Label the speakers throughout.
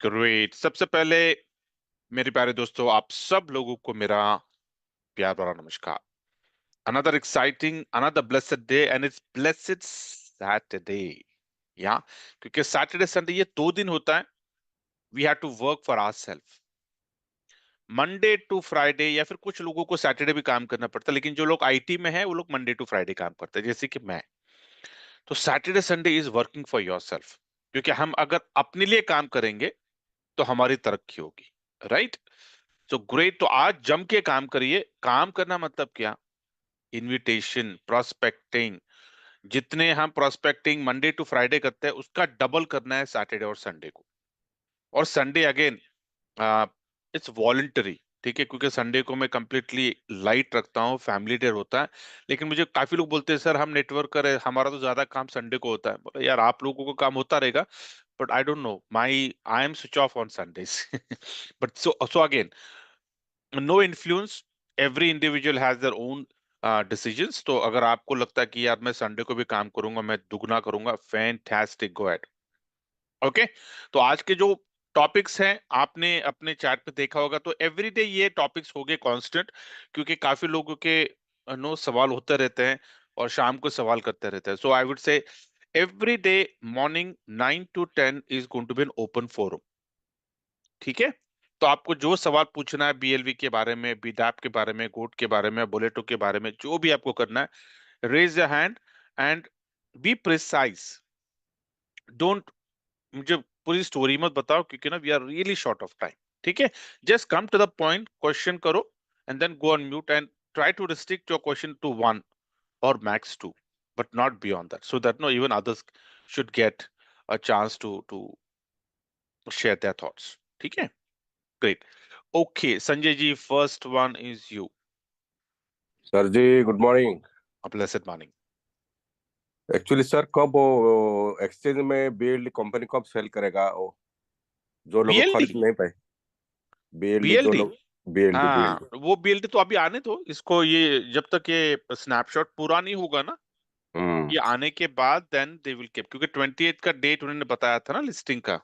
Speaker 1: Great. सबसे पहले मेरे प्यारे दोस्तों, आप सब लोगों को मेरा प्यार भरा नमस्कार। Another exciting, another blessed day, and it's blessed Saturday. या क्योंकि सैटरडे संडे ये 2 दिन होता है। We have to work for ourselves. Monday to Friday, या फिर कुछ लोगों को सैटरडे भी काम करना पड़ता है, लेकिन जो लोग आईटी में है वो लोग मंडे टू फ्राइडे काम करते हैं, जैसे कि मैं। तो Saturday Sunday is working for yourself, क्योंकि हम अगर अपने लिए काम करेंगे तो हमारी तरक्की होगी। राइट। तो ग्रेट। तो आज जम के काम करिए। काम करना मतलब क्या? Invitation, prospecting. जितने हम प्रोस्पेक्टिंग मंडे टू फ्राइडे करते हैं, उसका डबल करना है सैटरडे और संडे को। और संडे अगेन इट्स वॉलंटरी। ठीक है, क्योंकि संडे को मैं कंप्लीटली लाइट रखता हूँ, फैमिली डे होता है। लेकिन मुझे काफी लोग बोलते हैं, सर हम नेटवर्क कर हमारा तो ज्यादा काम संडे को होता है। बोला, यार आप लोगों को काम होता रहेगा, but I don't know, my I am switch off on Sundays. But so again, no influence. Every individual has their own decisions. तो अगर आपको लगता है कि यार मैं संडे को भी काम करूंगा, मैं दुगना करूंगा, फैंटास्टिक, गो अहेड। ओके। तो आज के जो टॉपिक्स हैं, आपने अपने चैट पे देखा होगा, तो एवरीडे ये टॉपिक्स हो गए कांस्टेंट, क्योंकि काफी लोगों के नो सवाल होते रहते हैं और शाम को सवाल करते रहते हैं। So I would say every day morning 9 to 10 is going to be an open forum. ठीक है। तो आपको जो सवाल पूछना है बीएलवी के बारे में, बीडैप के बारे में, गोट के बारे में, बुलेटो के बारे में, जो भी आपको करना है, raise your hand and be precise. Don't मुझे पूरी स्टोरी मत बताओ, क्योंकि ना we are really short of time. ठीक है। Just come to the point, question करो and then go on mute and try to restrict your question to one or max two, but not beyond that, so that no even others should get a chance to share their thoughts. ठीक है। Great. Okay, Sanjay ji, first one is you.
Speaker 2: Sir ji good morning.
Speaker 1: A blessed morning.
Speaker 2: Actually sir कब exchange में BLD company कब sale करेगा वो जो लोग खरीद
Speaker 1: BLD,
Speaker 2: नहीं पाए? बीएलडी जो
Speaker 1: BLD।
Speaker 2: लोग बीएलडी
Speaker 1: हाँ,
Speaker 2: बीएलडी।
Speaker 1: वो BLD तो अभी आने दो इसको। ये जब तक ये स्नैपशॉट पूरा नहीं होगा ना,
Speaker 2: हम्म
Speaker 1: ये आने के बाद देन दे विल कीप, क्योंकि 28 का डेट उन्होंने बताया था ना लिस्टिंग का।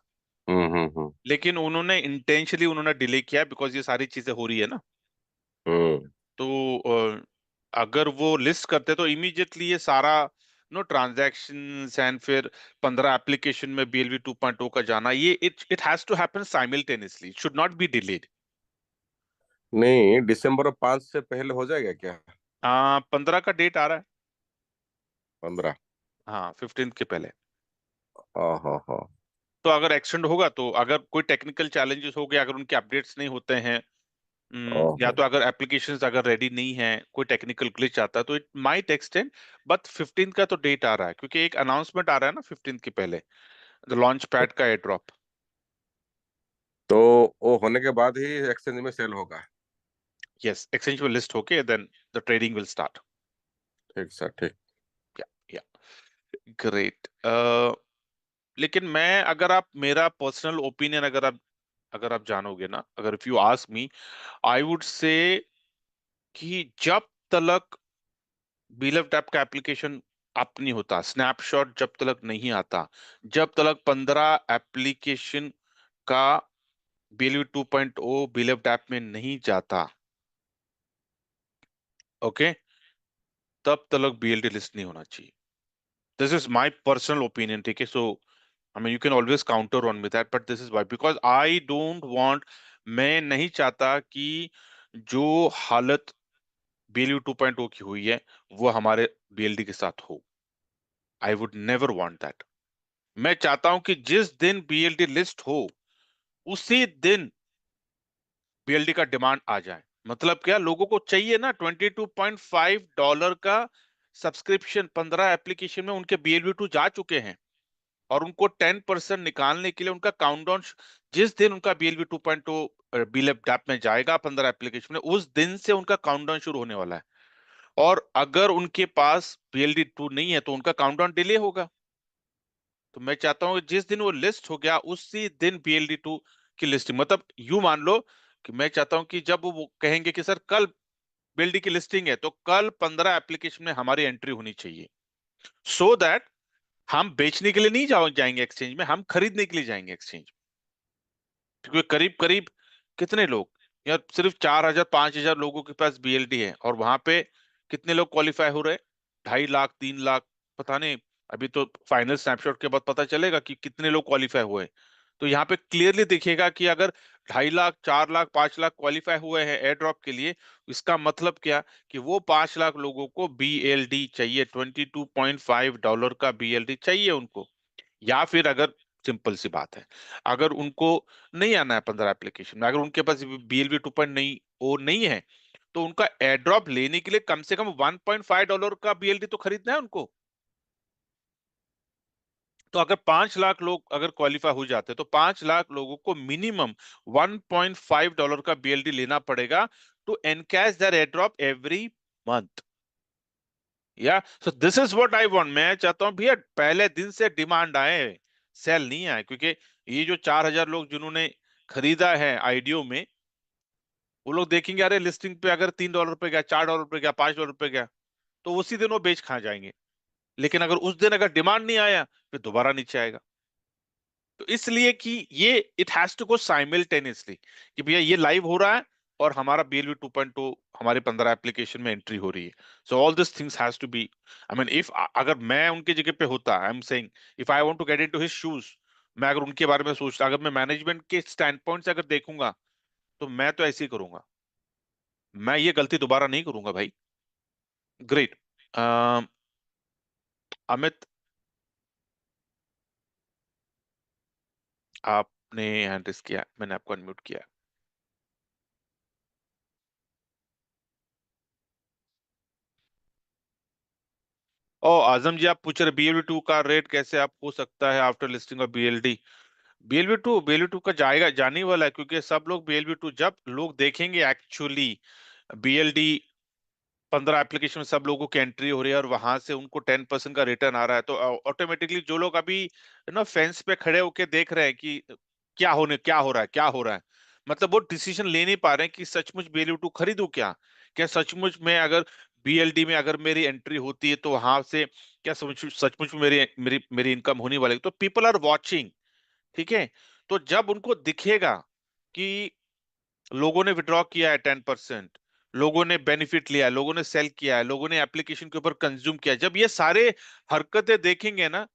Speaker 2: हम्म।
Speaker 1: लेकिन उन्होंने इंटेंशनली उन्होंने डिले किया, बिकॉज ये सारी चीजें हो रही है ना।
Speaker 2: हम्म।
Speaker 1: तो अगर वो लिस्ट करते तो इमीडिएटली ये सारा नो ट्रांजैक्शंस एंड फिर 15 एप्लीकेशन में बीएलवी 2.0 का जाना, ये it it has to happen simultaneously, should not be delayed.
Speaker 2: नहीं, दिसंबर 5 से पहले हो जाएगा क्या?
Speaker 1: 15 का डेट आ रहा है।
Speaker 2: 15।
Speaker 1: हाँ, 15 के पहले।
Speaker 2: हाँ हाँ हाँ।
Speaker 1: तो अगर एक्सटेंड होगा, तो अगर कोई टेक्निकल चैलेंजेस हो गए, अगर उनके अपडेट्स नहीं होते हैं, या
Speaker 2: ओहो।
Speaker 1: तो अगर एप्लीकेशंस अगर रेडी नहीं है, कोई टेक्निकल ग्लिच आता है, तो इट माइट एक्सटेंड। बट 15 का तो डेट आ रहा है, क्योंकि एक अनाउंसमेंट आ रहा है ना 15 के पहले, द लॉन्च पैड का एयर ड्रॉप।
Speaker 2: तो वो होने के बाद ही एक्सचेंज में सेल होगा?
Speaker 1: यस, एक्सचेंज में लिस्ट होके then the trading will start.
Speaker 2: ठीक सर, ठीक।
Speaker 1: या या ग्रेट। लेकिन मैं, अगर आप मेरा पर्सनल ओपिनियन, अगर आप जानोगे ना, अगर if you ask me, I would से कि जब तक बीएलएफ टैप का एप्लीकेशन अप नहीं होता, स्नैपशॉट जब तक नहीं आता, जब तक 15 एप्लीकेशन का बीएलवी 2.0 बीएलएफ टैप में नहीं जाता, ओके, तब तक बीएलडी लिस्ट नहीं होना चाहिए। This is my personal opinion. ठीक है। So I mean, you can always counter on with that, but this is why, because I don't want, मैं नहीं चाहता कि जो हालत बीएलयू 2.0 की हुई है वो हमारे बीएलडी के साथ हो। I would never want that. मैं चाहता हूं कि जिस दिन बीएलडी लिस्ट हो, उसी दिन बीएलडी का डिमांड आ जाए। मतलब क्या, लोगों को चाहिए ना $22.5 का सब्सक्रिप्शन। 15 एप्लीकेशन में उनके बीएलवी 2 जा चुके हैं, और उनको 10% निकालने के लिए उनका काउंटडाउन, जिस दिन उनका बीएलवी 2.0 बीएलएफ डैप में जाएगा 15 एप्लीकेशन में, उस दिन से उनका काउंटडाउन शुरू होने वाला है। और अगर उनके पास बीएलडी 2 नहीं है, तो उनका काउंटडाउन डिले होगा। तो मैं चाहता हूं कि जिस दिन वो लिस्ट हो गया, उसी दिन बीएलडी 2 की लिस्टिंग, मतलब यू मान लो कि मैं चाहता हूं कि जब वो कहेंगे कि सर कल बीएलडी की लिस्टिंग है, तो कल 15 एप्लीकेशन में हमारी एंट्री होनी चाहिए, सो दैट हम बेचने के लिए नहीं जाएंगे एक्सचेंज में, हम खरीदने के लिए जाएंगे एक्सचेंज। क्योंकि करीब करीब कितने लोग, यार सिर्फ 4,000 5,000 लोगों के पास बीएलडी है, और वहां पे कितने लोग क्वालिफाई हो रहे, 2.5 लाख 3 लाख, पता नहीं। अभी तो फाइनल स्नैपशॉट के बाद पता चलेगा कि कितने लोग क्वालिफाई हुए। तो यहाँ पे क्लियरली देखिएगा कि अगर 2.5 लाख 4 लाख 5 लाख क्वालिफाई हुए हैं एयर ड्रॉप के लिए, इसका मतलब क्या, कि वो 5 लाख लोगों को बीएलडी चाहिए, $22.5 का बीएलडी चाहिए उनको। या फिर अगर, सिंपल सी बात है, अगर उनको नहीं आना है 15 एप्लीकेशन में, अगर उनके पास बीएलबी 2.0 नहीं, वो नहीं है, तो उनका एयरड्रॉप लेने के लिए कम से कम $1.5 का बीएलडी तो खरीदना है उनको। तो अगर 5 लाख लोग अगर क्वालिफाई हो जाते, तो 5 लाख लोगों को मिनिमम $1.5 का बीएलडी लेना पड़ेगा to encash their airdrop every month. Yeah so this is what I want. मैं चाहता हूं भैया पहले दिन से डिमांड आए, सेल नहीं आए, क्योंकि ये जो 4,000 लोग जिन्होंने खरीदा है आईडियो में, वो लोग देखेंगे अरे लिस्टिंग पे अगर $3 पे गया, $4 पे गया, $5 पे गया, तो उसी दिन वो बेच खा जाएंगे। लेकिन अगर उस दिन अगर डिमांड नहीं आया, फिर दोबारा नीचे आएगा। तो इसलिए कि ये it has to go simultaneously, कि भैया ये लाइव हो रहा है और हमारा बीएलवी 2.2 हमारे 15 एप्लीकेशन में एंट्री हो रही है। So all this things has to be, I mean if, अगर मैं उनकी जगह पे होता, I am saying, if I want to get into his shoes, मैं अगर उनके बारे में सोचता, अगर मैं मैनेजमेंट के स्टैंड पॉइंट से अगर देखूंगा, तो मैं तो ऐसे ही करूंगा। मैं ये गलती दोबारा नहीं करूंगा भाई। ग्रेट। अमित, आपने हैंड रेस किया, मैंने आपको अनम्यूट किया। ओ आजम जी, आप पूछ रहे बीएलवी 2 का रेट कैसे आप हो सकता है after listing of BLD. BLV 2 का जाएगा, जाने ही वाला है, क्योंकि सब लोग बीएलवी 2 जब लोग देखेंगे एक्चुअली बीएलडी 15 एप्लीकेशन में सब लोगों की एंट्री हो रही है और वहां से उनको 10% का रिटर्न आ रहा है, तो ऑटोमेटिकली जो लोग अभी ना फेंस पे खड़े होके देख रहे हैं कि क्या हो रहा है, क्या हो रहा है, मतलब वो डिसीजन ले नहीं पा रहे हैं कि सचमुच बीएलवी 2 खरीदूं क्या, क्या सचमुच में अगर बीएलडी में अगर मेरी एंट्री होती है तो वहां से क्या सचमुच सचमुच में मेरी मेरी मेरी इनकम होने वाली है? तो पीपल आर वॉचिंग। ठीक है। तो जब उनको दिखेगा कि लोगों ने विड्रॉ किया है 10%, लोगों ने बेनिफिट लिया है, लोगों ने सेल किया है, लोगों ने एप्लीकेशन के ऊपर कंज्यूम किया है, जब ये सारे हरकतें देखेंगे ना,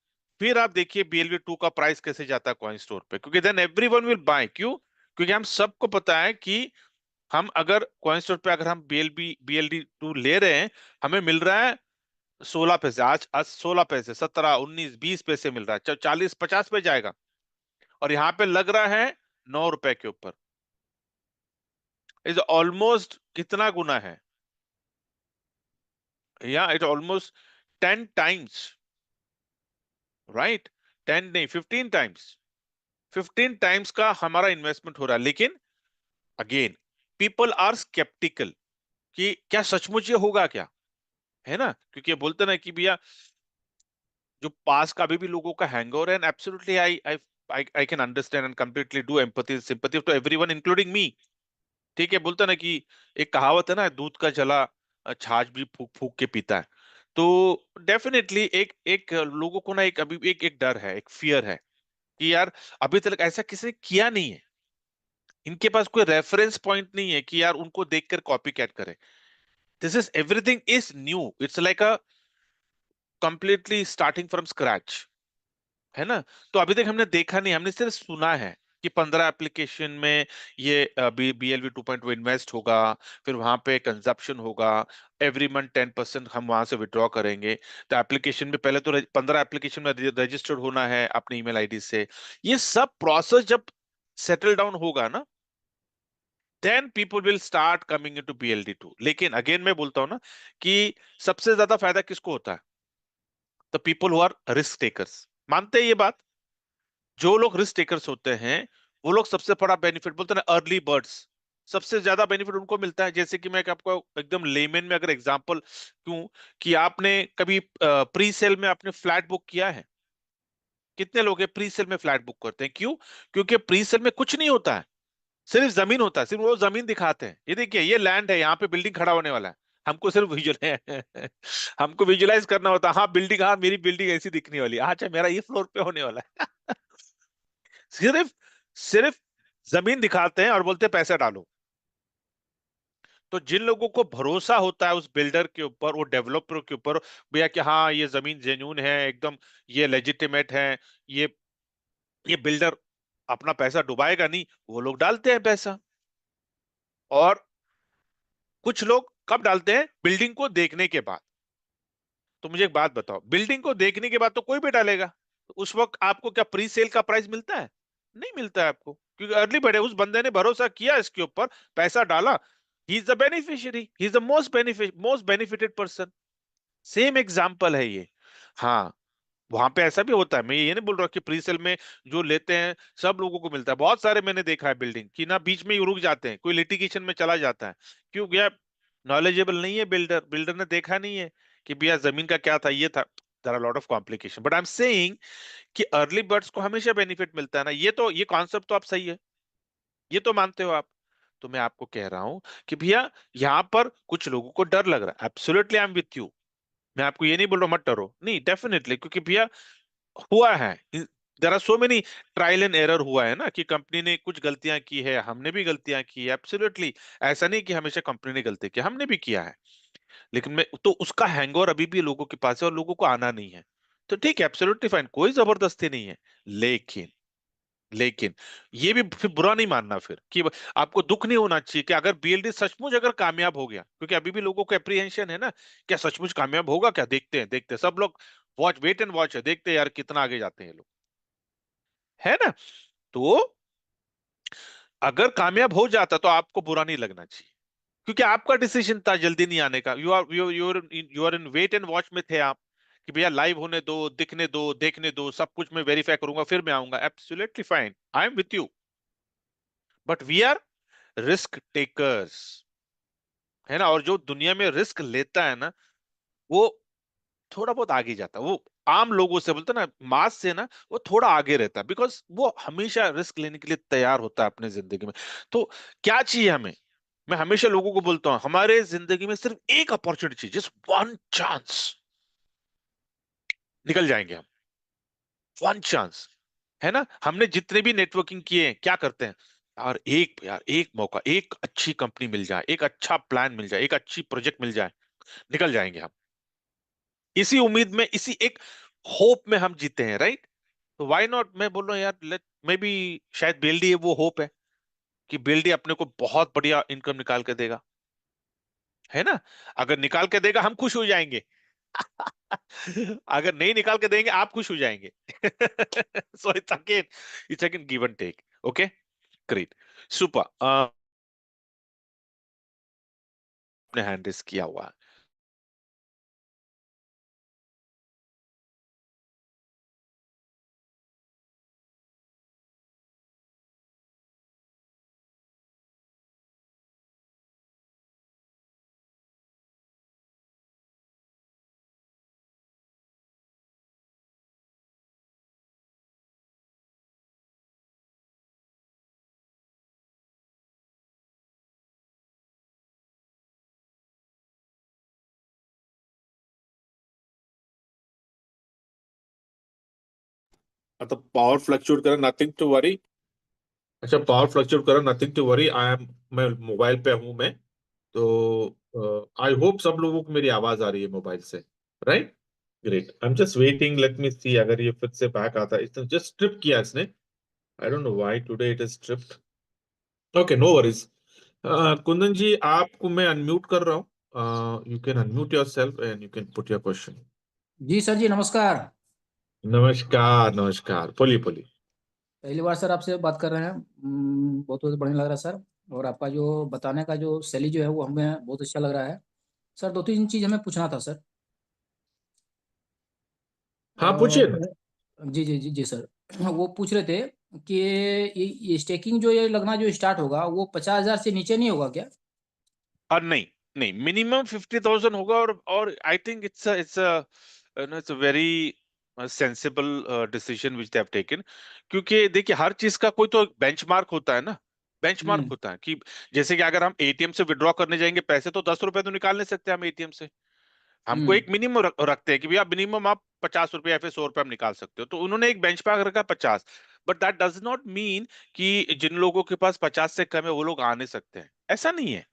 Speaker 1: फिर आप देखिए बीएलवी 2 का प्राइस कैसे जाता है कॉइन स्टोर पे, क्योंकि देन एवरीवन विल बाय। क्यों? क्योंकि हम सबको पता है कि हम अगर कॉइन स्टोर पे अगर हम बीएलडी 2 ले रहे हैं, हमें मिल रहा है 16 पैसे, आज 16 पैसे, 17 19 20 पैसे मिल रहा है, जब 40 50 पे जाएगा, और यहाँ पे लग रहा है ₹9 के ऊपर। इज ऑलमोस्ट कितना गुना है, या इट ऑलमोस्ट 10 टाइम्स, राइट? 10 नहीं, 15 टाइम्स, 15 टाइम्स का हमारा इन्वेस्टमेंट हो रहा है। लेकिन अगेन पीपल आर स्केप्टिकल कि क्या सचमुच ये होगा क्या, है ना? क्योंकि ये बोलते ना कि भैया जो पास का अभी भी लोगों का हैंगओवर है, and absolutely I can understand and completely do empathy sympathy to everyone including me. ठीक है, बोलता ना कि एक कहावत है ना, दूध का जला छाछ भी फूक फूक के पीता है। तो डेफिनेटली एक एक लोगों को ना एक अभी एक एक डर है, एक फियर है कि यार अभी तक ऐसा किसी ने किया नहीं है, इनके पास कोई रेफरेंस पॉइंट नहीं है कि यार उनको देखकर कॉपी कैट करे। This is everything is new, it's like a completely starting from scratch, है ना? तो अभी तक हमने देखा नहीं, हमने सिर्फ सुना है कि 15 एप्लीकेशन में ये बीएलवी 2.0 इन्वेस्ट होगा, फिर वहां पे कंजप्शन होगा, एवरी मंथ 10% हम वहां से विड्रॉ करेंगे। तो एप्लीकेशन में पहले तो 15 एप्लीकेशन में रजिस्टर्ड होना है अपने ईमेल आईडी से। ये सब प्रोसेस जब सेटल डाउन होगा ना, then people will start coming into BLD 2। लेकिन अगेन मैं बोलता हूं ना कि सबसे ज्यादा फायदा किसको होता है? The people who are risk takers. मानते हैं ये बात? जो लोग रिस्क टेकर्स होते हैं, वो लोग सबसे बड़ा बेनिफिट, बोलते हैं ना अर्ली बर्ड्स, सबसे ज्यादा बेनिफिट उनको मिलता है। जैसे कि मैं आपको एकदम लेमन में अगर एग्जांपल दूं, कि आपने कभी प्री सेल में आपने फ्लैट बुक किया है? कितने लोग हैं प्री सेल में फ्लैट बुक करते हैं? क्यों? क्योंकि प्री सेल में कुछ नहीं होता है, सिर्फ जमीन होता है, सिर्फ वो जमीन दिखाते हैं, ये देखिए ये लैंड है, यहाँ पे बिल्डिंग खड़ा होने वाला है। हमको सिर्फ विजुअल हमको विजुअलाइज करना होता है, हाँ बिल्डिंग, हाँ मेरी बिल्डिंग ऐसी दिखने वाली है, अच्छा मेरा ये फ्लोर पे होने वाला है। सिर्फ सिर्फ जमीन दिखाते हैं और बोलते हैं पैसा डालो। तो जिन लोगों को भरोसा होता है उस बिल्डर के ऊपर, वो डेवलपर के ऊपर, भैया कि हाँ ये जमीन जेन्यून है एकदम, ये लेजिटिमेट है, ये ये बिल्डर अपना पैसा डुबाएगा नहीं, वो लोग डालते हैं पैसा। और कुछ लोग कब डालते हैं? बिल्डिंग को देखने के बाद। तो मुझे एक बात बताओ, बिल्डिंग को देखने के बाद तो कोई भी डालेगा, तो उस वक्त आपको क्या प्री सेल का प्राइस मिलता है? नहीं मिलता है आपको, क्योंकि अर्ली बर्ड है, उस बंदे ने भरोसा किया इसके ऊपर, पैसा डाला, he is the beneficiary, he is the most benefited person. Same example है ये। हाँ, वहां पे ऐसा भी होता है, मैं ये नहीं बोल रहा कि प्री सेल में जो लेते हैं सब लोगों को मिलता है। बहुत सारे मैंने देखा है बिल्डिंग कि ना बीच में ही रुक जाते हैं, कोई लिटिगेशन में चला जाता है। क्यों गया? नॉलेजेबल नहीं है बिल्डर, बिल्डर ने देखा नहीं है कि भैया जमीन का क्या था, ये था। There are lot of complication, but I am saying कि अर्ली बर्ड्स को हमेशा बेनिफिट मिलता है ना। ये तो, ये कॉन्सेप्ट तो आप सही है, ये तो मानते हो आप। तो मैं आपको कह रहा हूं कि भैया यहाँ पर कुछ लोगों को डर लग रहा है, absolutely I am with you. मैं आपको ये नहीं बोल रहा मत डरो, नहीं, डेफिनेटली, क्योंकि भैया हुआ है, there are so many trial and error हुआ है ना, कि कंपनी ने कुछ गलतियां की है, हमने भी गलतियां की है, एब्सोल्युटली। ऐसा नहीं कि हमेशा कंपनी ने गलती की, हमने भी किया है। लेकिन मैं तो, उसका हैंगओवर अभी भी लोगों के पास है और लोगों को आना नहीं है। तो ठीक है, एब्सोल्युटली फाइन, कोई जबरदस्ती नहीं है। लेकिन लेकिन ये भी फिर बुरा नहीं मानना फिर कि आपको दुख नहीं होना चाहिए कि अगर बीएलडी सचमुच अगर कामयाब हो गया, क्योंकि अभी भी लोगों को एप्रीहेंशन है ना, क्या सचमुच कामयाब होगा क्या? देखते हैं, देखते हैं, सब लोग वॉच, वेट एंड वॉच है, देखते हैं यार कितना आगे जाते हैं लोग, है ना? तो अगर कामयाब हो जाता तो आपको बुरा नहीं लगना चाहिए, क्योंकि आपका डिसीजन था जल्दी नहीं आने का। You are in wait and watch में थे आप, कि भैया लाइव होने दो, दिखने दो, देखने दो, सब कुछ मैं वेरीफाई करूंगा फिर मैं आऊंगा। Absolutely fine, I am with you, but we are risk takers, है ना? और जो दुनिया में रिस्क लेता है ना, वो थोड़ा बहुत आगे जाता है, वो आम लोगों से, बोलते हैं ना, मास से ना, वो थोड़ा आगे रहता है, बिकॉज वो हमेशा रिस्क लेने के लिए तैयार होता है अपने जिंदगी में। तो क्या चाहिए हमें? मैं हमेशा लोगों को बोलता हूं, हमारे जिंदगी में सिर्फ एक अपॉर्चुनिटी चाहिए, जस्ट वन चांस, निकल जाएंगे हम, वन चांस, है ना? हमने जितने भी नेटवर्किंग किए हैं, क्या करते हैं? यार एक मौका, एक अच्छी कंपनी मिल जाए, एक अच्छा प्लान मिल जाए, एक अच्छी प्रोजेक्ट मिल जाए, निकल जाएंगे हम। इसी उम्मीद में, इसी एक होप में हम जीते हैं, राइट? तो व्हाई नॉट, मैं बोल रहा हूँ यार, लेट मे बी, शायद बेल्डी है वो होप है, कि बेल्डी अपने को बहुत बढ़िया इनकम निकाल के देगा, है ना? अगर निकाल के देगा हम खुश हो जाएंगे। अगर नहीं निकाल के देंगे आप खुश हो जाएंगे। So it's again give and take. Okay, great, super. आपने हैंड रेस किया हुआ है।
Speaker 3: तो पावर फ्लक्चुएट करे, नथिंग टू वरी। अच्छा, पावर फ्लक्चुएट करे, nothing to worry. I am, मैं मोबाइल पे हूं मैं। तो आई होप सब लोगों को मेरी आवाज आ रही है मोबाइल से, right? Great, I am just waiting, let me see अगर ये फिर से बैक आता है। इसने जस्ट स्ट्रिप किया इसने, I don't know why today it is stripped. Okay, no worries. Kundan ji, आपको मैं अनम्यूट कर रहा हूँ, you can unmute yourself and you can put your question.
Speaker 4: जी सर जी, नमस्कार।
Speaker 3: नमस्कार, नमस्कार, बोलिए बोलिए।
Speaker 4: पहली बार सर आपसे बात कर रहे हैं। बहुत बहुत बढ़िया लग रहा है सर। और आपका जो बताने का जो शैली जो है वो हमें बहुत अच्छा लग रहा है। सर दो तीन चीज़ हमें पूछना था सर।
Speaker 3: हाँ, पूछिए ना।
Speaker 4: जी जी जी जी सर। वो पूछ रहे थे कि ये स्टेकिंग जो ये लगना जो स्टार्ट होगा वो 50,000 से नीचे नहीं होगा क्या?
Speaker 1: और नहीं, नहीं, मिनिमम 50,000 होगा। और I think it's a very sensible decision which they have taken. क्योंकि देखिए, हर चीज का कोई तो बेंचमार्क होता है ना, बेंचमार्क
Speaker 4: हम्म
Speaker 1: होता है कि जैसे कि अगर हम एटीएम से विड्रॉ करने जाएंगे पैसे, तो 10 रुपए तो निकाल नहीं सकते हम एटीएम से। हमको
Speaker 4: हम्म
Speaker 1: एक मिनिमम रखते हैं कि भैया मिनिमम आप 50 रुपए या फिर 100 रुपए आप निकाल सकते हो, तो उन्होंने एक बेंचमार्क रखा 50। But that does not mean कि जिन लोगों के पास 50 से कम है वो लोग आ नहीं सकते हैं, ऐसा नहीं है।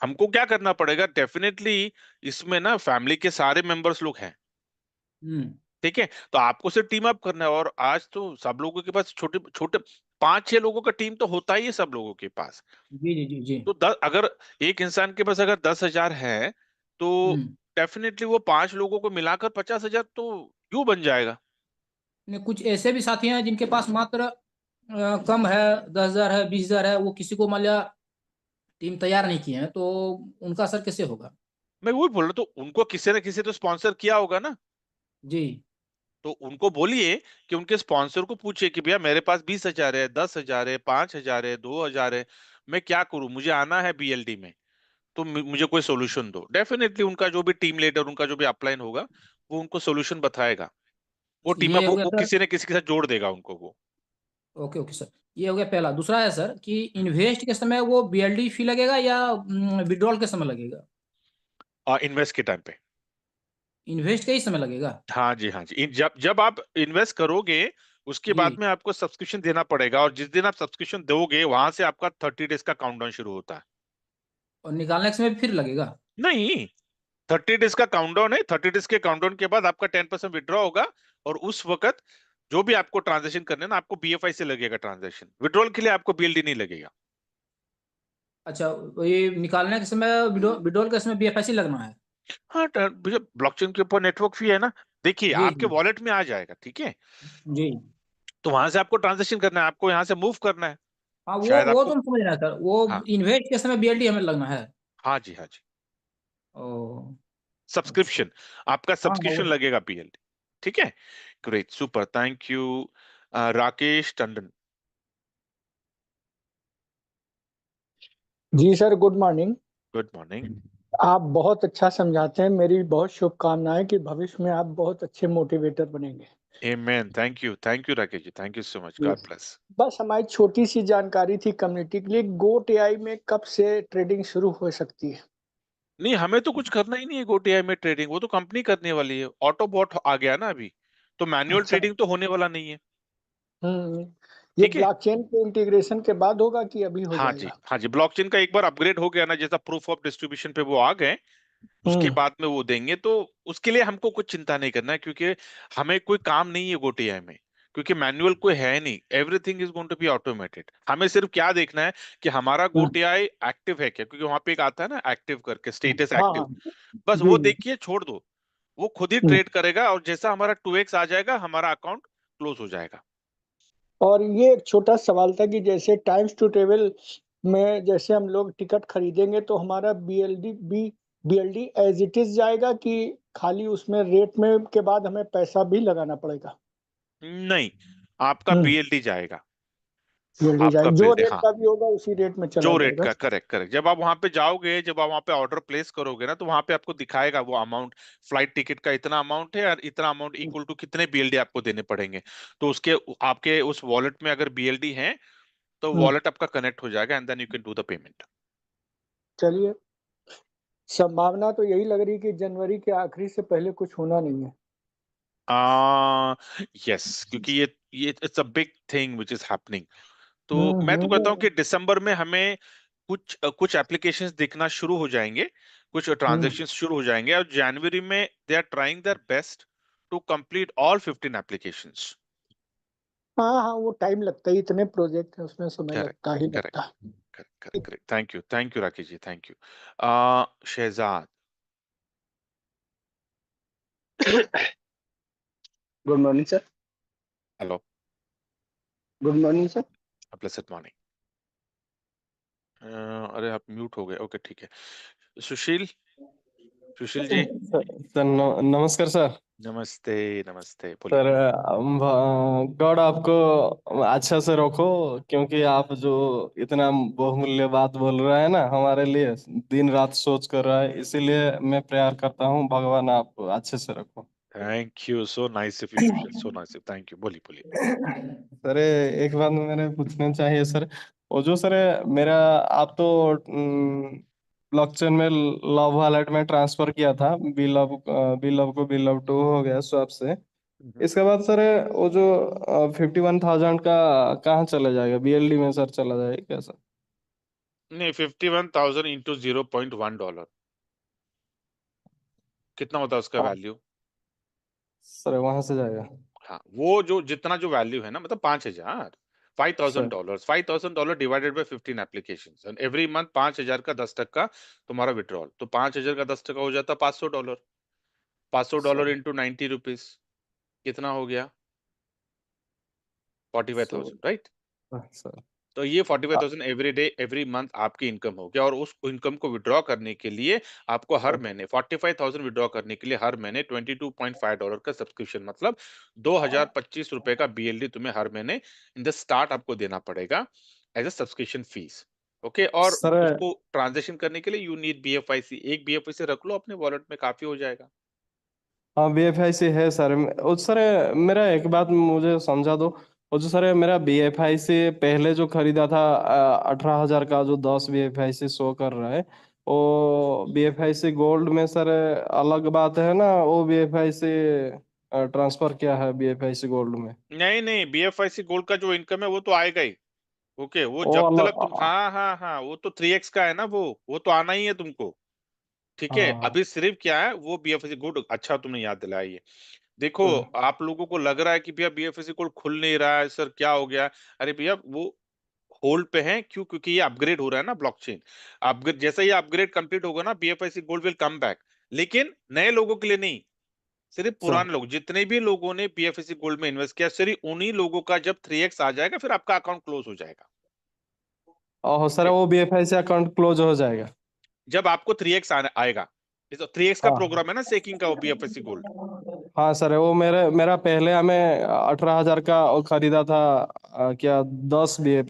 Speaker 1: हमको क्या करना पड़ेगा, डेफिनेटली इसमें ना फैमिली के सारे मेंबर्स लोग हैं,
Speaker 4: हम्म।
Speaker 1: ठीक है, तो आपको सिर्फ टीम अप करना है। और आज तो सब लोगों के पास छोटे छोटे 5-6 लोगों का टीम तो होता ही है सब लोगों के पास।
Speaker 4: जी जी जी जी।
Speaker 1: तो अगर एक इंसान के पास अगर 10,000 है तो
Speaker 4: हम्म।
Speaker 1: डेफिनेटली वो 5 लोगों को मिलाकर 50,000 तो क्यों बन जाएगा।
Speaker 4: नहीं, कुछ ऐसे भी साथी हैं जिनके पास मात्र कम है, 10,000 है, 20,000 है, वो किसी को मान लिया टीम तैयार नहीं किए हैं, तो उनका असर कैसे होगा?
Speaker 1: मैं वही बोल रहा हूँ, तो उनको किसी न किसी तो स्पॉन्सर किया होगा ना।
Speaker 4: जी।
Speaker 1: तो उनको बोलिए कि उनके स्पॉन्सर को पूछिए कि भैया मेरे पास 20,000 है, 10,000 है, 5,000 है, 2,000 है, मैं क्या करूं, मुझे आना है बीएलडी में, तो मुझे कोई सोल्यूशन दो। डेफिनेटली उनका जो भी टीम लीडर, उनका जो भी अपलाइन होगा, वो उनको सोल्यूशन बताएगा। वो टीम
Speaker 4: ये
Speaker 1: अप
Speaker 4: हो गया
Speaker 1: वो
Speaker 4: सर।
Speaker 1: किसी न किसी के साथ जोड़ देगा उनको वो।
Speaker 4: ओके ओके सर, ये हो गया पहला। दूसरा है सर कि इन्वेस्ट के समय वो बीएलडी फी लगेगा या विड्रॉल के समय लगेगा?
Speaker 1: और इन्वेस्ट के टाइम पे।
Speaker 4: इन्वेस्ट के ही समय लगेगा?
Speaker 1: हाँ जी, हाँ जी, जब जब आप इन्वेस्ट करोगे उसके
Speaker 4: जी।
Speaker 1: बाद में आपको सब्सक्रिप्शन देना पड़ेगा, और जिस दिन आप सब्सक्रिप्शन दोगे वहां से आपका 30 डेज का काउंटडाउन शुरू होता है।
Speaker 4: और निकालने के समय भी फिर लगेगा?
Speaker 1: नहीं, 30 डेज का काउंटडाउन है। 30 डेज के काउंटडाउन के बाद आपका 10% विड्रॉ होगा, और उस वक्त जो भी आपको ट्रांजेक्शन करने ना, आपको बीएफआई से लगेगा ट्रांजेक्शन, विड्रॉल के लिए आपको बीएलडी नहीं लगेगा।
Speaker 4: अच्छा, ये निकालने के समय, विड्रॉल के समय बीएफआईसी लगना है?
Speaker 1: हाँ, भैया ब्लॉकचेन के ऊपर नेटवर्क फी है ना। देखिए
Speaker 4: जी
Speaker 1: आपके
Speaker 4: जी
Speaker 1: वॉलेट में आ जाएगा, ठीक है,
Speaker 4: जी।
Speaker 1: तो वहां से आपको ट्रांजेक्शन करना है, आपको यहाँ से मूव करना है।
Speaker 4: हाँ, वो
Speaker 1: शायद
Speaker 4: वो
Speaker 1: आपको,
Speaker 4: तो हम समझ रहे हैं सर, वो
Speaker 1: हाँ,
Speaker 4: इन्वेस्ट के समय बीएलडी हमें लगना है।
Speaker 1: हाँ जी, हाँ जी,
Speaker 4: ओ। अच्छा।
Speaker 1: सब्सक्रिप्शन, आपका
Speaker 4: हाँ हाँ
Speaker 1: सब्सक्रिप्शन लगेगा बीएलडी, ठीक है। Great, super, thank you. Rakesh Tandon.
Speaker 5: Ji sir, good morning.
Speaker 1: Good morning.
Speaker 5: आप बहुत अच्छा समझाते हैं। मेरी बहुत शुभकामनाएं कि भविष्य में आप बहुत अच्छे मोटिवेटर बनेंगे।
Speaker 1: Amen, thank you Rakesh ji, thank you so much,
Speaker 5: जी।
Speaker 1: God bless.
Speaker 5: बस हमारी छोटी सी जानकारी थी कम्युनिटी के लिए, गोट एआई में कब से ट्रेडिंग शुरू हो सकती है?
Speaker 1: नहीं, हमें तो कुछ करना ही नहीं है गोटीआई में ट्रेडिंग, वो तो कंपनी करने वाली है, ऑटोबॉट आ गया ना अभी, तो मैनुअल
Speaker 5: अच्छा।
Speaker 1: ट्रेडिंग तो होने वाला नहीं है।
Speaker 5: हम्म। ये
Speaker 1: ठीक है,
Speaker 5: ब्लॉकचेन के इंटीग्रेशन के बाद होगा कि अभी हो
Speaker 1: हाँ जी,
Speaker 5: जाएगा?
Speaker 1: हाँ जी, ब्लॉकचेन का एक बार अपग्रेड हो गया ना, जैसा प्रूफ ऑफ डिस्ट्रीब्यूशन पे वो आ गए, उसके
Speaker 5: हम्म।
Speaker 1: बाद में वो देंगे, तो उसके लिए हमको कुछ चिंता नहीं करना है, क्योंकि हमें कोई काम नहीं है गोटीआई में, क्योंकि मैनुअल कोई है नहीं, everything is going to be automated. हमें सिर्फ क्या देखना है कि हमारा
Speaker 5: हम्म।
Speaker 1: गोटीआई एक्टिव है क्या, क्योंकि वहां पे एक आता है ना एक्टिव करके, स्टेटस
Speaker 5: हाँ
Speaker 1: एक्टिव,
Speaker 5: हाँ।
Speaker 1: बस
Speaker 5: जी
Speaker 1: वो
Speaker 5: जी।
Speaker 1: देखिए, छोड़ दो, वो खुद ही
Speaker 5: हम्म।
Speaker 1: ट्रेड करेगा, और जैसा हमारा 2x आ जाएगा हमारा अकाउंट क्लोज हो जाएगा।
Speaker 5: और ये एक छोटा सवाल था कि जैसे टाइम्स टू टेबल में जैसे हम लोग टिकट खरीदेंगे तो हमारा बीएलडी एज इट इज जाएगा कि खाली उसमें रेट में के बाद हमें पैसा भी लगाना पड़ेगा?
Speaker 1: नहीं, आपका
Speaker 5: हम्म।
Speaker 1: बीएलडी जाएगा,
Speaker 5: बीएलडी
Speaker 1: आपका
Speaker 5: जाएगा, जो
Speaker 1: बीएलडी,
Speaker 5: रेट
Speaker 1: हाँ,
Speaker 5: का भी होगा उसी रेट में चला
Speaker 1: जो रेट
Speaker 5: जाएगा।
Speaker 1: का, करेक्ट करेक्ट, जब आप वहां पे जाओगे, जब आप वहां पे ऑर्डर प्लेस करोगे ना, तो वहां पे आपको दिखाएगा वो अमाउंट, फ्लाइट टिकट का इतना अमाउंट है, और इतना अमाउंट इक्वल टू कितने बीएलडी आपको देने पड़ेंगे, तो उसके आपके उस वॉलेट में अगर बीएलडी है तो
Speaker 5: हम्म।
Speaker 1: वॉलेट आपका कनेक्ट हो जाएगा, and then you can do the payment.
Speaker 5: चलिए, संभावना तो यही लग रही कि जनवरी के आखिरी से पहले कुछ होना नहीं है।
Speaker 1: आ यस, क्योंकि ये it's a big thing which is happening. तो मैं तो कहता हूँ कि दिसंबर में हमें कुछ एप्लीकेशंस दिखना शुरू हो जाएंगे, कुछ
Speaker 5: हम्म।
Speaker 1: ट्रांजैक्शंस शुरू हो जाएंगे, और जनवरी में they are trying their best to complete all 15 applications.
Speaker 5: हाँ हाँ, वो टाइम लगता है, इतने प्रोजेक्ट है उसमें समय
Speaker 1: करेक्ट,
Speaker 5: लगता ही
Speaker 1: करेक्ट,
Speaker 5: लगता है।
Speaker 1: Correct, correct, correct, thank you Rakesh ji, thank you. Shahzad.
Speaker 6: Good morning sir.
Speaker 1: Hello,
Speaker 6: good morning sir.
Speaker 1: Blessed morning. अरे आप म्यूट हो गए, ओके ठीक है। सुशील, सुशील जी।
Speaker 6: सर नमस्कार सर।
Speaker 1: नमस्ते, नमस्ते, बोलिए।
Speaker 6: सर गॉड आपको अच्छा से रखो, क्योंकि आप जो इतना बहुमूल्य बात बोल रहे हैं ना हमारे लिए, दिन रात सोच कर रहा है, इसीलिए मैं प्रेयर करता हूँ भगवान आपको अच्छे से रखो।
Speaker 1: Thank you, so nice of you Sushil, so nice, thank you, बोलिए बोलिए।
Speaker 6: सर एक बात मेरे पूछना चाहिए सर। वो जो सर मेरा, आप तो ब्लॉकचेन में लव वॉलेट में ट्रांसफर किया था, बी लव को बी लव टू हो गया स्वैप से। इसके बाद सर वो जो 51,000 का कहाँ चला जाएगा, BLD में सर चला जाएगा क्या सर?
Speaker 1: नहीं, 51,000 इंटू $0.1 कितना होता है उसका
Speaker 6: हाँ
Speaker 1: वैल्यू?
Speaker 6: सर वहां से जाएगा
Speaker 1: हाँ, वो जो जितना जो वैल्यू है ना, मतलब 5,000,
Speaker 6: sir.
Speaker 1: $5,000 divided by 15 applications and every month 5,000 का 10% तुम्हारा विड्रॉल, तो 5,000 का 10% हो जाता $500। $500
Speaker 6: सर
Speaker 1: इंटू 90 रुपीज कितना हो गया? 45,000, राइट?
Speaker 6: सर
Speaker 1: तो ये 45,000 एवरी डे एवरी मंथ आपकी इनकम हो गया, और उस इनकम को विड्रॉ करने के लिए आपको हर महीने 45,000 विड्रॉ करने के लिए हर महीने $22.5 का सब्सक्रिप्शन, मतलब 2,025 रुपए का BLD तुम्हें हर महीने इन द स्टार्ट आपको देना पड़ेगा as a subscription fee. Okay, और
Speaker 6: सर
Speaker 1: उसको ट्रांजेक्शन करने के लिए यू नीड BFIC। एक BFIC रख लो अपने वॉलेट में, काफी हो जाएगा।
Speaker 6: हाँ BFIC है सर। वो सर मेरा एक बात मुझे समझा दो। वो जो सर मेरा BFIC पहले जो खरीदा था 18,000 का, जो 10 BFIC शो कर रहा है, वो BFIC गोल्ड में सर अलग बात है ना? वो BFIC ट्रांसफर क्या है BFIC गोल्ड में?
Speaker 1: नहीं नहीं, BFIC गोल्ड का जो इनकम है वो तो आएगा ही। ओके, वो
Speaker 6: वो
Speaker 1: जब तक तुम,
Speaker 6: अलग।
Speaker 1: हाँ हाँ हाँ, वो तो 3x का है ना, वो तो आना ही है तुमको। ठीक है,
Speaker 6: हाँ
Speaker 1: अभी सिर्फ क्या है वो BFIC गुड, अच्छा तुमने याद दिलाया ये। देखो,
Speaker 6: हाँ
Speaker 1: आप लोगों को लग रहा है कि भैया BFIC कोड खुल नहीं रहा है सर, क्या हो गया? अरे भैया वो होल्ड पे है, क्यों? क्योंकि ये अपग्रेड हो रहा है ना ब्लॉकचेन। अपग्रेड, जैसे ये अपग्रेड कंप्लीट होगा ना, BFIC gold will come back, लेकिन नए लोगों के लिए नहीं, सिर्फ
Speaker 6: सर।
Speaker 1: पुराने लोग, जितने भी लोगों ने BFIC गोल्ड में इन्वेस्ट किया, सिर्फ उन्हीं लोगों का जब 3x आ जाएगा फिर आपका अकाउंट क्लोज हो जाएगा।
Speaker 6: और सर
Speaker 1: ओके,
Speaker 6: वो BFIC अकाउंट क्लोज हो जाएगा?
Speaker 1: जब आपको 3x आएगा, 3x का
Speaker 6: हाँ
Speaker 1: प्रोग्राम है ना सेकिंग का, वो BFIC गोल्ड।
Speaker 6: हाँ सर वो मेरा पहले हमें 18,000 का वो खरीदा था क्या 10
Speaker 1: जो भी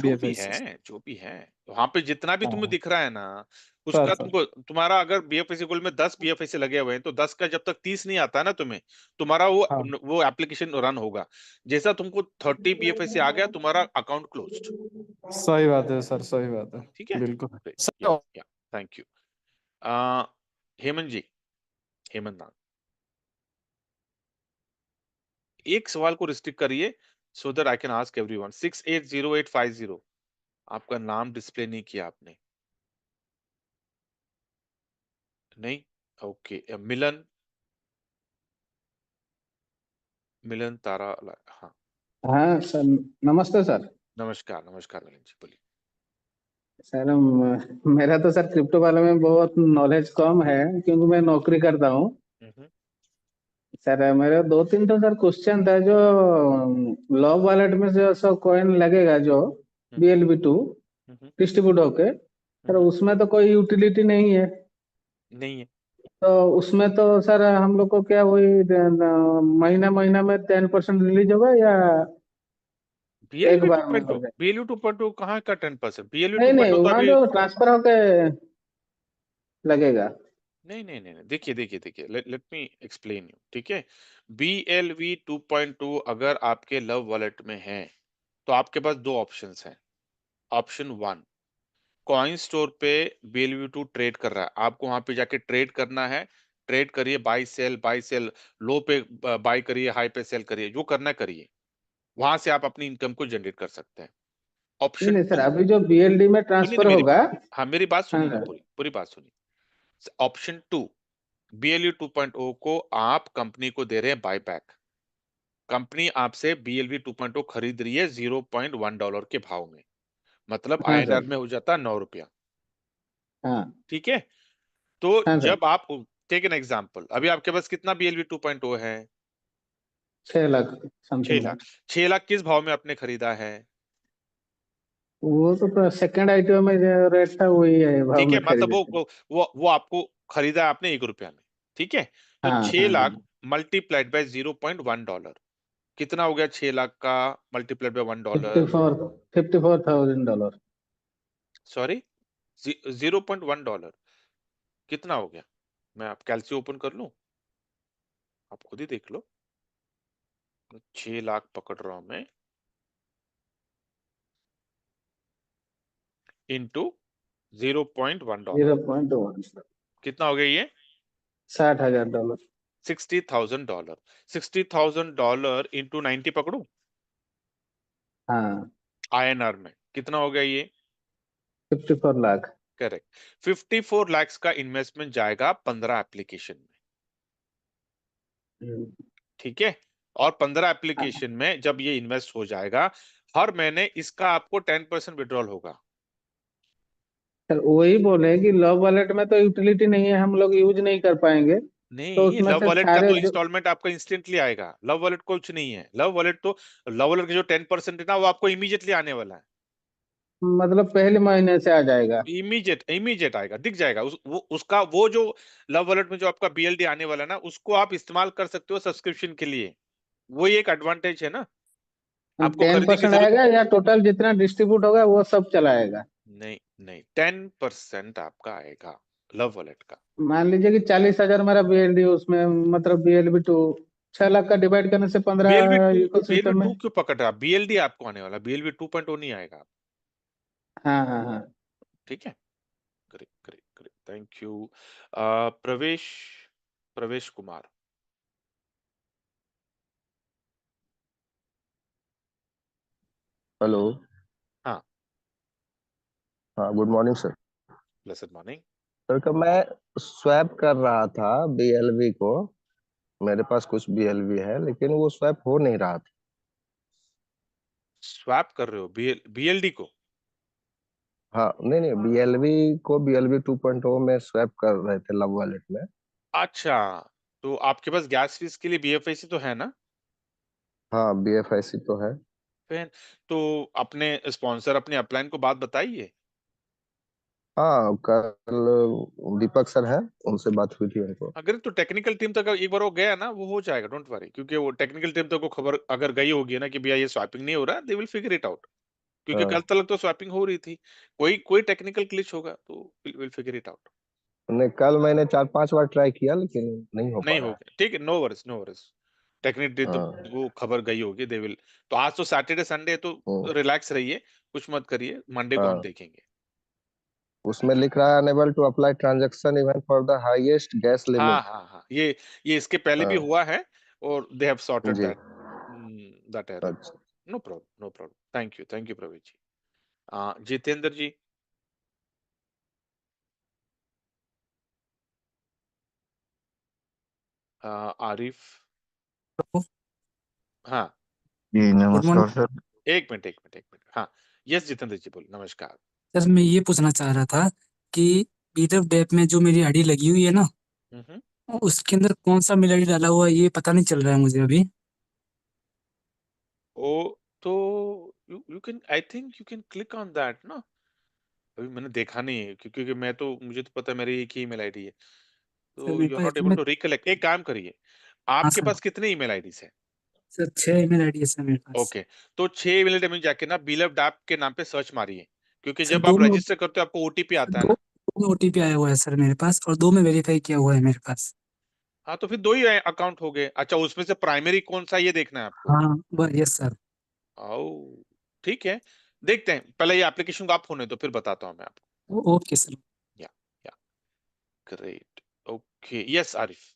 Speaker 6: BFIC।
Speaker 1: है, जो भी है, वहां पे जितना भी तुम्हें
Speaker 6: हाँ
Speaker 1: दिख रहा है ना,
Speaker 6: सर
Speaker 1: उसका
Speaker 6: सर।
Speaker 1: तुमको, तुम्हारा अगर BFIC गोल्ड में 10 BFIC लगे हुए हैं, तो 10 का जब तक 30 नहीं आता ना तुम्हें, तुम्हारा
Speaker 6: हाँ
Speaker 1: वो एप्लीकेशन रन होगा। जैसा तुमको 30 BFIC आ गया, तुम्हारा अकाउंट क्लोज्ड।
Speaker 6: सही बात है सर, सही बात है।
Speaker 1: ठीक है,
Speaker 6: बिल्कुल
Speaker 1: या
Speaker 6: सर।
Speaker 1: या थैंक यू। हेमंत जी, हेमंत नाथ, एक सवाल को रिस्ट्रिक्ट करिए so that I can ask everyone. 680850, आपका नाम डिस्प्ले नहीं किया आपने। नहीं, ओके। मिलन, मिलन तारा, हाँ।
Speaker 7: हाँ सर, नमस्ते सर।
Speaker 1: नमस्कार नमस्कार मिलन जी, बोलिए।
Speaker 7: सर मेरा तो सर क्रिप्टो वाले में बहुत नॉलेज कम है, क्योंकि मैं नौकरी करता हूँ।
Speaker 1: हम्म,
Speaker 7: सर मेरे दो तीन तो सर क्वेश्चन था, जो लॉग वॉलेट में जो सब कॉइन लगेगा, जो
Speaker 1: हम्म,
Speaker 7: BLV2
Speaker 1: हम्म,
Speaker 7: डिस्ट्रीब्यूट होके, सर
Speaker 1: हम्म,
Speaker 7: उसमें तो कोई यूटिलिटी नहीं है।
Speaker 1: नहीं है।
Speaker 7: तो उसमें तो सर हम लोग को क्या वही महीना महीना में 10% रिलीज होगा, या एक
Speaker 1: BLV
Speaker 7: बार में
Speaker 1: 2.0,
Speaker 7: हो जाए?
Speaker 1: BLV 2.0 कहाँ का 10%? BLV
Speaker 7: नहीं नहीं,
Speaker 1: 2.0 तो
Speaker 7: वहाँ
Speaker 1: अभी,
Speaker 7: जो ट्रांसफर होके लगेगा।
Speaker 1: नहीं नहीं नहीं नहीं, देखिए देखिए देखिए, लेट मी एक्सप्लेन यू, ठीक है। BLV 2.2 अगर आपके लव वॉलेट में है, तो आपके पास दो ऑप्शंस हैं। ऑप्शन वन, कॉइन स्टोर पे BLV2 ट्रेड कर रहा है, आपको वहां पे जाके ट्रेड करना है। ट्रेड करिए, बाई सेल, लो पे बाई करिए, हाई पे सेल करिए, जो करना है करिए। वहां से आप अपनी इनकम को जनरेट कर सकते हैं।
Speaker 7: नहीं
Speaker 1: ऑप्शन
Speaker 7: नहीं सर,
Speaker 1: टू,
Speaker 7: अभी जो BLD में
Speaker 1: सुनिए
Speaker 7: ट्रांसफर
Speaker 1: ना मेरी
Speaker 7: होगा।
Speaker 1: बात, हाँ मेरी बात
Speaker 7: हाँ
Speaker 1: सुनिए ना,
Speaker 7: सर।
Speaker 1: पूरी पूरी बात सुनिए। ऑप्शन टू, BLV 2.0 को आप कंपनी को दे रहे हैं बाय बैक। कंपनी आपसे BLV 2.0 खरीद रही है $0.1 के भाव में, मतलब
Speaker 7: हाँ
Speaker 1: INR
Speaker 7: सर।
Speaker 1: में हो जाता है 9 रुपया।
Speaker 7: हाँ
Speaker 1: ठीक है, तो
Speaker 7: हाँ सर।
Speaker 1: जब आप, टेक एन एग्जांपल, अभी आपके पास कितना BLV 2.0 है?
Speaker 7: 6 लाख
Speaker 1: 6
Speaker 7: समथिंग है।
Speaker 1: लाख 6 लाख किस भाव में आपने खरीदा है?
Speaker 7: वो तो सेकंड IPO में जो रेट था वही है भाव
Speaker 1: ठीक है,
Speaker 7: में
Speaker 1: मतलब
Speaker 7: खरीदे थे।
Speaker 1: वो आपको खरीदा है आपने 1 रुपया में। ठीक है, तो
Speaker 7: हाँ
Speaker 1: 6
Speaker 7: हाँ हाँ।
Speaker 1: लाख मल्टीप्लाइड बाय $0.1 कितना हो गया? 6 लाख का मल्टीप्लाइड बाय $1,
Speaker 7: 54,000 $54,000।
Speaker 1: सॉरी, $0.1 कितना हो गया? मैं आप कैलसी ओपन कर लूं, आप खुद ही देख लो। 6 लाख पकड़ रहा हूं मैं, इंटू $0.1,
Speaker 7: 0.1।
Speaker 1: कितना हो गया ये?
Speaker 7: $60,000।
Speaker 1: $60,000। $60,000 इंटू 90 पकड़ू
Speaker 7: हाँ,
Speaker 1: INR में कितना हो गया ये?
Speaker 7: 54 लाख।
Speaker 1: करेक्ट। 54 lakhs का इन्वेस्टमेंट जाएगा 15 एप्लीकेशन में, ठीक है। और 15 एप्लीकेशन में जब ये इन्वेस्ट हो जाएगा, हर महीने इसका आपको 10% विड्रॉल होगा।
Speaker 7: सर वही बोले कि लव वॉलेट में तो यूटिलिटी नहीं है, हम लोग यूज नहीं कर पाएंगे, तो
Speaker 1: नहीं,
Speaker 7: उसमें
Speaker 1: लव
Speaker 7: से
Speaker 1: वॉलेट का
Speaker 7: सारे
Speaker 1: तो
Speaker 7: जो
Speaker 1: इंस्टॉलमेंट आपका इंस्टेंटली आएगा। लव वॉलेट कुछ नहीं है। लव वॉलेट का जो 10% है ना, वो आपको इमीडिएटली आने वाला है।
Speaker 7: मतलब पहले महीने से आ जाएगा।
Speaker 1: इमीडिएट आएगा, दिख जाएगा। उसका वो जो लव वॉलेट में जो आपका BLD आने वाला है ना, उसको आप इस्तेमाल कर सकते हो सब्सक्रिप्शन के लिए। वो एक एडवांटेज है ना, आपको खरीदने की
Speaker 7: 10%
Speaker 1: जरूरत
Speaker 7: आएगा या टोटल जितना डिस्ट्रीब्यूट होगा वो सब चलाएगा?
Speaker 1: नहीं। नहीं, 10% आपका आएगा लव वॉलेट का।
Speaker 7: मान लीजिए कि 40,000 मेरा BLD, उसमें मतलब BLB2 6 लाख का डिवाइड करने से 15
Speaker 1: BLB
Speaker 7: इकोसिस्टम में।
Speaker 1: 2 क्यों पकड़ रहा? BLD आपको आने वाला, BLB 2.0 नहीं आएगा।
Speaker 7: हाँ हाँ हाँ।
Speaker 1: ठीक है, great great great, thank you. प्रवेश प्रवेश कुमार।
Speaker 2: हेलो।
Speaker 1: हाँ,
Speaker 2: हाँ, good morning sir.
Speaker 1: Blessed morning.
Speaker 2: Sir का मैं स्वैप कर रहा था BLV को। मेरे पास कुछ BLV है लेकिन वो स्वैप हो नहीं रहा था।
Speaker 1: स्वैप कर रहे हो BLD को?
Speaker 2: हाँ, नहीं नहीं, BLV को BLV 2.0 में स्वैप कर रहे थे लव वॉलेट में।
Speaker 1: अच्छा, तो आपके पास गैस फीस के लिए BFIC तो है ना?
Speaker 2: हाँ, BFIC तो है।
Speaker 1: फिर तो अपने स्पॉन्सर, अपने अपलाइन को बात बताइए।
Speaker 2: हाँ, कल दीपक सर है, उनसे बात हुई थी उनको।
Speaker 1: अगर तो टेक्निकल टीम तक एक बार वो गया ना, वो हो जाएगा, डोंट वरी। क्योंकि वो टेक्निकल टीम तक को खबर अगर गई होगी ना कि भैया ये स्वैपिंग नहीं हो रहा, they will figure it out. क्योंकि कल
Speaker 2: हाँ,
Speaker 1: तक तो स्वैपिंग हो रही थी। कोई कोई टेक्निकल ग्लिच होगा तो विल फिगर इट आउट।
Speaker 2: नहीं, कल मैंने 4-5 बार ट्राई किया लेकिन नहीं हो पा
Speaker 1: नहीं हो
Speaker 2: रहा है।
Speaker 1: गया, ठीक है, no worries no worries. Technical team तो
Speaker 2: हाँ।
Speaker 1: वो खबर गई होगी, दे विल। तो आज तो सैटरडे संडे है, तो
Speaker 2: हम्म,
Speaker 1: रिलैक्स रहिए, कुछ मत करिए, मंडे को हम
Speaker 2: हाँ,
Speaker 1: देखेंगे।
Speaker 2: उसमें लिख रहा है unable to apply transaction even for the highest gas
Speaker 1: हाँ
Speaker 2: लिमिट।
Speaker 1: हाँ हाँ, ये इसके पहले भी
Speaker 2: हाँ
Speaker 1: हुआ है, और दे हैव सॉर्टेड
Speaker 2: जी।
Speaker 1: That error.
Speaker 2: अच्छा।
Speaker 1: No problem no problem, thank you Praveen ji. Jitendra ji. Arif. हाँ,
Speaker 8: जी
Speaker 9: गुड
Speaker 8: नमस्कार
Speaker 9: मॉर्निंग
Speaker 8: सर।
Speaker 1: एक मिनट। हाँ, यस जितेंद्र जी बोलो, नमस्कार।
Speaker 9: सर। मैं ये पूछना चाह रहा था कि पीडब्ल्यू डेप में जो मेरी आईडी लगी हुई है ना,
Speaker 1: हम्म।
Speaker 9: उसके अंदर कौन सा मेल आईडी डाला हुआ है ये पता नहीं चल रहा है मुझे अभी।
Speaker 1: ओ, तो you can, I think you can click on that ना। अभी मैंने देखा नहीं है, क्योंकि मैं तो, मुझे तो पता है मेरी एक ही ईमेल आईडी है।
Speaker 9: सर
Speaker 1: तो
Speaker 9: मेरे
Speaker 1: यू आर
Speaker 9: पास
Speaker 1: नॉट एबल
Speaker 9: इसमें,
Speaker 1: टू रिकलेक्ट। एक काम करिए,
Speaker 9: हाँ
Speaker 1: आपके
Speaker 9: सर।
Speaker 1: पास कितने ईमेल आईडीज है?
Speaker 9: सर 6 ईमेल आईडी है सर मेरे पास।
Speaker 1: ओके, तो 6 ईमेल में जाके ना बीलव ऐप के नाम पे सर्च मारिए। क्योंकि
Speaker 9: सर
Speaker 1: जब
Speaker 9: दो
Speaker 1: आप
Speaker 9: में
Speaker 1: रजिस्टर करते हो आपको OTP
Speaker 9: सर
Speaker 1: आता है
Speaker 9: दो
Speaker 1: ना।
Speaker 9: दो में ओटीपी आया हुआ है सर मेरे पास, और 2 में वेरीफाई किया हुआ है मेरे पास।
Speaker 1: हाँ, तो फिर 2 ही अकाउंट हो गए। अच्छा, उसमें से प्राइमरी कौन सा ये देखना है आपको?
Speaker 9: हाँ बस, यस सर।
Speaker 1: ओ, ठीक है, देखते हैं। पहले ये एप्लीकेशन को आप होने दो, फिर बताता हूँ मैं आपको।
Speaker 9: Okay sir.
Speaker 1: या या ग्रेट, ओके, यस आरिफ।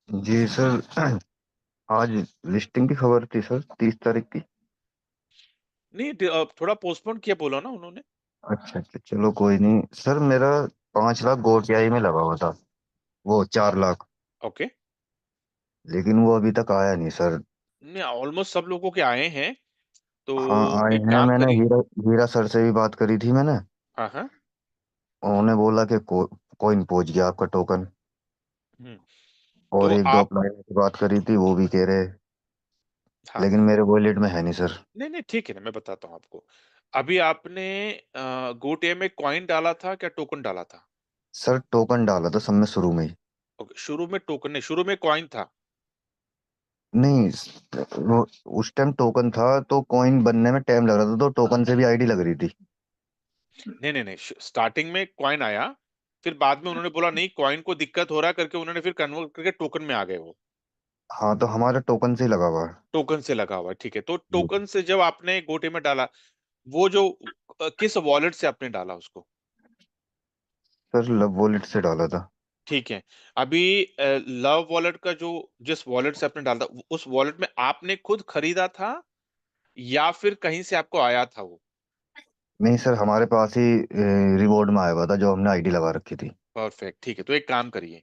Speaker 8: जी सर, आज लिस्टिंग की खबर थी सर 30 तारीख की।
Speaker 1: नहीं, थोड़ा पोस्टपोन किया बोला ना उन्होंने।
Speaker 8: अच्छा अच्छा, चलो कोई नहीं सर। मेरा 5 लाख गोटियाई में लगा हुआ था, वो 4 लाख,
Speaker 1: ओके।
Speaker 8: लेकिन वो अभी तक आया नहीं सर।
Speaker 1: नहीं, ऑलमोस्ट सब लोगों के आए हैं। तो
Speaker 8: हाँ आए
Speaker 1: एक
Speaker 8: हैं।
Speaker 1: काम
Speaker 8: मैंने
Speaker 1: करिए।
Speaker 8: हीरा हीरा सर से भी बात करी थी मैंने।
Speaker 1: हाँ हाँ।
Speaker 8: उन्होंने बोला कि कोइन पहुंच गया आपका टोकन।
Speaker 1: हम्म, तो
Speaker 8: और एक दो
Speaker 1: आप,
Speaker 8: अपलाइन की बात करी थी, वो भी कह रहे,
Speaker 1: हाँ,
Speaker 8: लेकिन मेरे वॉलेट में है नहीं सर।
Speaker 1: नहीं नहीं, ठीक है ना, मैं बताता हूँ आपको। अभी आपने गोटे में कॉइन डाला था क्या टोकन डाला था?
Speaker 8: सर टोकन डाला था सब में शुरू में ही।
Speaker 1: ओके, शुरू में टोकन नहीं, शुरू में कॉइन था।
Speaker 8: नहीं, वो उस टाइम टोकन था तो कॉइन बनने में टाइम लग रहा था, तो टोकन से भी आईडी लग रही थी।
Speaker 1: नहीं, स्टार्टिंग में कॉइन आया, फिर बाद में उन्होंने बोला नहीं, कॉइन को दिक्कत हो रहा है करके उन्होंने फिर कन्वर्ट करके टोकन में आ गए वो।
Speaker 8: हाँ तो हमारा टोकन से ही लगा हुआ है।
Speaker 1: टोकन से लगा हुआ है, ठीक है। तो
Speaker 8: जी
Speaker 1: टोकन से जब आपने गोटे में डाला, वो जो किस वॉलेट से आपने डाला उसको?
Speaker 8: सर, लव वॉलेट से डाला था।
Speaker 1: ठीक है। अभी लव वॉलेट का जो जिस वॉलेट से आपने डाला था, उस वॉलेट में आपने खुद खरीदा था या फिर कहीं से आपको आया था वो?
Speaker 8: नहीं सर, हमारे पास ही रिवॉर्ड में आया हुआ था जो हमने आईडी लगा रखी थी।
Speaker 1: परफेक्ट, ठीक है। तो एक काम करिए,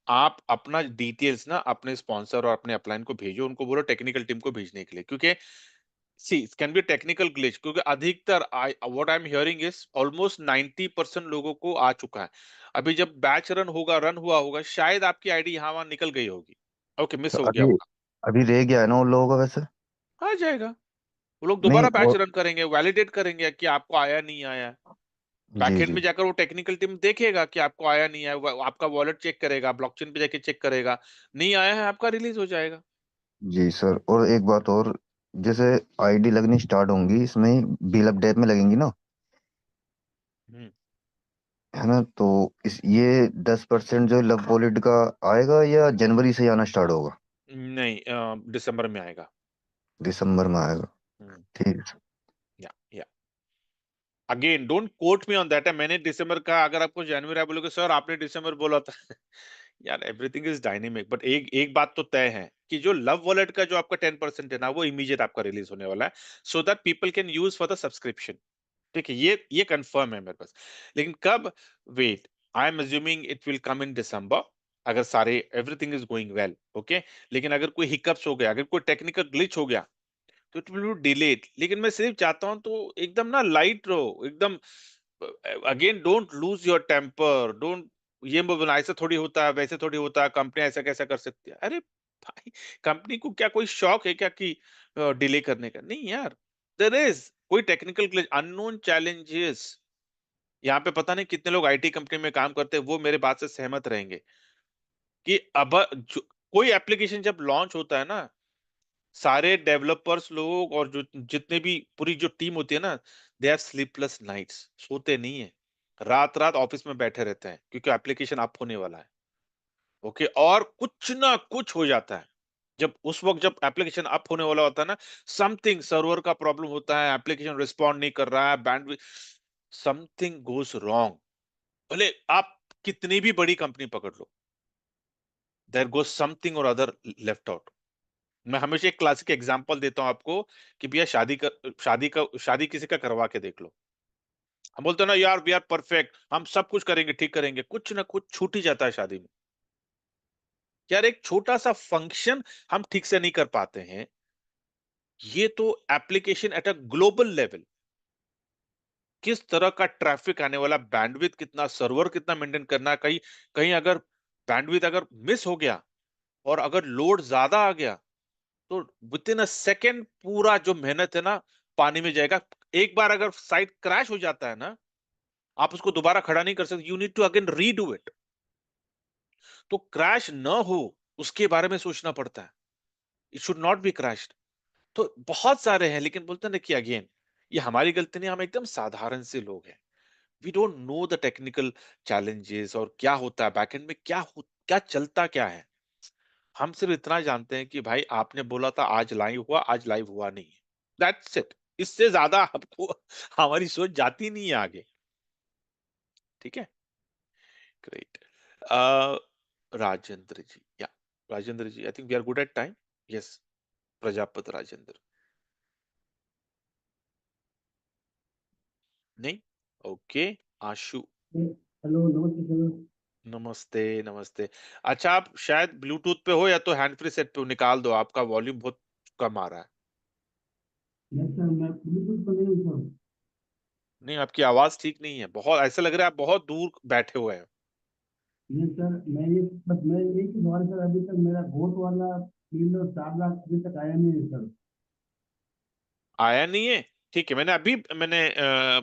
Speaker 1: आप अपना डिटेल्स ना अपने स्पॉन्सर और अपने अपलाइन को भेजो, उनको बोलो टेक्निकल टीम को भेजने के लिए, क्योंकि see it can be technical glitch, क्योंकि अधिकतर what I am hearing is almost 90% लोगों को आ चुका है। अभी जब बैच रन हुआ होगा, शायद आपकी आईडी यहाँ वहां निकल गई होगी, ओके, मिस
Speaker 8: तो
Speaker 1: हो गया
Speaker 8: अभी
Speaker 1: होगा।
Speaker 8: अभी रह गया है ना उन लोगों का वैसे?
Speaker 1: आ जाएगा, वो लोग
Speaker 8: नहीं
Speaker 1: दोबारा बैच
Speaker 8: और
Speaker 1: रन करेंगे, वैलिडेट करेंगे कि आपको आया नहीं आया।
Speaker 8: जी
Speaker 1: बैकएंड
Speaker 8: जी
Speaker 1: में जाकर वो टेक्निकल टीम देखेगा कि आपको आया नहीं आया, वो आपका वॉलेट चेक करेगा, ब्लॉकचेन पे जाके चेक करेगा, नहीं आया है आपका रिलीज हो जाएगा।
Speaker 8: जी सर। और एक बात और, जैसे आईडी लगनी स्टार्ट होंगी इसमें बिल अपडेट में लगेंगी ना,
Speaker 1: हम्म।
Speaker 8: है ना? तो इस ये 10% जो लव वॉलेट का आएगा या जनवरी से आना स्टार्ट होगा?
Speaker 1: नहीं, दिसंबर में आएगा।
Speaker 8: दिसंबर में आएगा।
Speaker 1: हम्म,
Speaker 8: ठीक है।
Speaker 1: या again don't quote me on that है, मैंने दिसंबर का, अगर आपको जनवरी आप बोलोगे सर आपने दिसंबर बोला था यार एवरीथिंग इज डायनेमिक, बट एक एक बात तो तय है कि जो लव वॉलेट का जो आपका 10% है ना, वो इमीडिएट आपका रिलीज होने वाला है, so that people can use for the subscription. ठीक है, ये कंफर्म है मेरे पास। लेकिन कब, wait, I am assuming it will come in December, अगर सारे everything is going well, okay. लेकिन अगर कोई हिकअप्स हो गया, अगर कोई टेक्निकल ग्लिच हो गया, तो इट विल बी डिलेड। लेकिन मैं सिर्फ चाहता हूं तो एकदम ना लाइट रहो, एकदम। Again don't lose your temper, don't, ये मत बोलना ऐसा थोड़ी होता है, वैसे थोड़ी होता है, कंपनी ऐसा कैसा कर सकती है। अरे भाई, कंपनी को क्या कोई शौक है क्या कि डिले करने का? नहीं यार, देयर इज कोई टेक्निकल ग्लिच, अननोन चैलेंजेस। यहाँ पे पता नहीं कितने लोग आईटी कंपनी में काम करते हैं, वो मेरे बात से सहमत रहेंगे कि अब कोई एप्लीकेशन जब लॉन्च होता है ना, सारे डेवलपर्स लोग और जो जितने भी पूरी जो टीम होती है ना, दे हैव स्लीपलेस नाइट्स, सोते नहीं है, रात रात ऑफिस में बैठे रहते हैं, क्योंकि एप्लीकेशन अप होने वाला है, ओके। और कुछ ना कुछ हो जाता है, जब उस वक्त जब एप्लीकेशन अप होने वाला होता है ना, समथिंग सर्वर का प्रॉब्लम होता है, एप्लीकेशन रिस्पॉन्ड नहीं कर रहा है, बैंडविड्थ, समथिंग गोस रॉन्ग, भले आप कितनी भी बड़ी कंपनी पकड़ लो, देयर गोस समथिंग और अदर लेफ्ट आउट। मैं हमेशा एक क्लासिक एग्जांपल देता हूं आपको कि भैया शादी किसी का करवा के देख लो, हम बोलते हैं ना यार वी आर परफेक्ट, हम सब कुछ करेंगे, ठीक करेंगे, कुछ ना कुछ छूट ही जाता है शादी में। यार एक छोटा सा फंक्शन हम ठीक से नहीं कर पाते हैं, ये तो application at a global level, किस तरह का ट्रैफिक आने वाला, बैंडविड्थ कितना, सर्वर कितना मेंटेन करना है, कहीं कहीं अगर बैंडविड्थ अगर मिस हो गया और अगर लोड ज्यादा आ गया, तो विद इन अ सेकेंड पूरा जो मेहनत है ना पानी में जाएगा। एक बार अगर साइट क्रैश हो जाता है ना, आप उसको दोबारा खड़ा नहीं कर सकते, you need to again redo it. तो क्रैश न हो उसके बारे में सोचना पड़ता है, it should not be crashed. तो बहुत सारे हैं, लेकिन बोलते हैं ना कि अगेन ये हमारी गलती नहीं, हम एकदम साधारण से लोग हैं, we don't know the technical challenges और क्या होता है बैकएंड में, क्या चलता क्या है। हम सिर्फ इतना जानते हैं कि भाई आपने बोला था आज लाइव हुआ, आज लाइव हुआ नहीं, दैट्स इट। इससे ज्यादा आपको हमारी सोच जाती नहीं है आगे। ठीक है, great. Rajendra ji, yeah Rajendra ji, I think we are good at time. Yes, Prajapat Rajendra, नहीं, ओके। आशु,
Speaker 7: हेलो, नमस्ते सर।
Speaker 1: नमस्ते नमस्ते। अच्छा, आप शायद ब्लूटूथ पे हो या तो हैंड फ्री सेट पे निकाल दो, आपका वॉल्यूम बहुत कम आ रहा है।
Speaker 7: यस सर, मैं ब्लूटूथ पर नहीं हूँ सर।
Speaker 1: नहीं, आपकी आवाज ठीक नहीं है, बहुत ऐसा लग रहा है आप बहुत दूर बैठे हुए हैं।
Speaker 7: ये सर, मैं एक ही सवाल सर, अभी तक मेरा वोट वाला 3 और 4 लाख अभी तक आया नहीं है सर।
Speaker 1: आया नहीं है, ठीक है। मैंने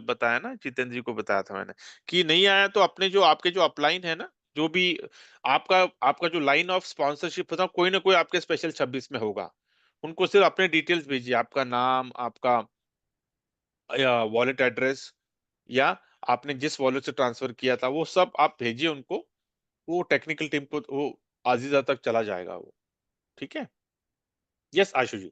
Speaker 1: बताया ना, जितेंद्र जी को बताया था मैंने कि नहीं आया, तो अपने जो आपके जो अपलाइन है ना, जो भी आपका आपका जो लाइन ऑफ स्पॉन्सरशिप होता है, कोई ना कोई आपके स्पेशल 26 में होगा, उनको सिर्फ अपने डिटेल्स भेजिए, आपका नाम, आपका वॉलेट एड्रेस, या आपने जिस वॉलेट से ट्रांसफर किया था वो सब आप भेजिए उनको, वो टेक्निकल टीम को वो आजीजा तक चला जाएगा वो। ठीक है। यस आशु जी,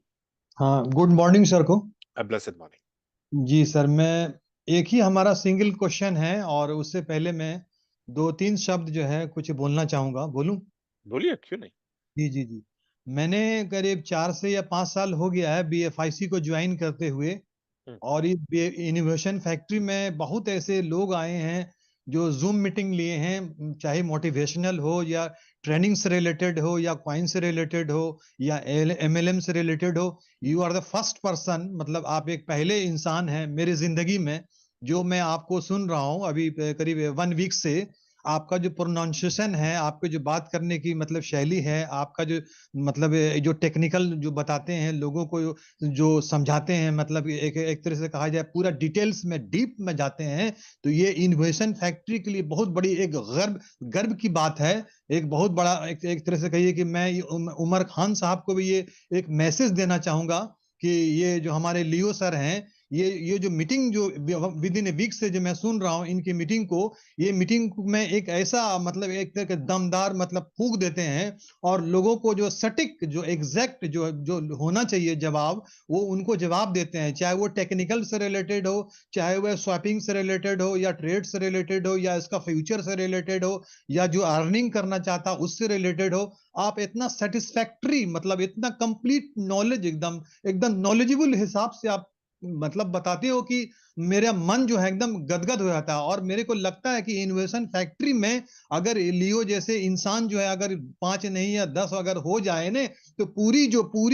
Speaker 10: हाँ, गुड मॉर्निंग सर को।
Speaker 1: Blessed morning.
Speaker 10: जी सर, मैं एक ही हमारा सिंगल क्वेश्चन है और उससे पहले मैं 2-3 शब्द जो है कुछ बोलना चाहूंगा, बोलूं?
Speaker 1: बोलिए, क्यों नहीं।
Speaker 10: जी जी जी। मैंने करीब 4 से या 5 साल हो गया है BFIC को ज्वाइन करते हुए।
Speaker 1: हम्म।
Speaker 10: और ये इनोवेशन फैक्ट्री में बहुत ऐसे लोग आए हैं जो जूम मीटिंग लिए हैं, चाहे मोटिवेशनल हो या ट्रेनिंग से रिलेटेड हो या कॉइन से रिलेटेड हो या MLM से रिलेटेड हो। You are the first person, मतलब आप एक पहले इंसान हैं मेरी जिंदगी में जो मैं आपको सुन रहा हूँ अभी करीब 1 वीक से। आपका जो प्रोनाउंसिएशन है, आपके जो बात करने की मतलब शैली है, आपका जो मतलब जो टेक्निकल जो बताते हैं लोगों को, जो समझाते हैं, मतलब एक एक तरह से कहा जाए पूरा डिटेल्स में डीप में जाते हैं। तो ये इनोवेशन फैक्ट्री के लिए बहुत बड़ी एक गर्व गर्व की बात है। एक बहुत बड़ा एक तरह से कहिए कि मैं उमर खान साहब को भी ये एक मैसेज देना चाहूंगा कि ये जो हमारे लियो सर हैं, ये जो मीटिंग जो विद इन ए वीक से जो मैं सुन रहा हूँ इनकी मीटिंग को, ये मीटिंग में एक ऐसा मतलब एक तरह के दमदार मतलब फूंक देते हैं और लोगों को जो सटीक जो एग्जैक्ट जो जो होना चाहिए जवाब, वो उनको जवाब देते हैं। चाहे वो टेक्निकल से रिलेटेड हो, चाहे वह स्वैपिंग से रिलेटेड हो या ट्रेड से रिलेटेड हो या इसका फ्यूचर से रिलेटेड हो या जो अर्निंग करना चाहता उससे रिलेटेड हो। आप इतना सेटिस्फैक्ट्री मतलब इतना कंप्लीट नॉलेज एकदम एकदम नॉलेजेबल हिसाब से आप मतलब बताते हो कि मेरा मन जो है एकदम गदगद हो जाता है। और मेरे को लगता है कि इनोवेशन फैक्ट्री में अगर लियो जैसे इंसान जो है अगर 5 नहीं या 10 अगर हो जाए ना, तो पूरी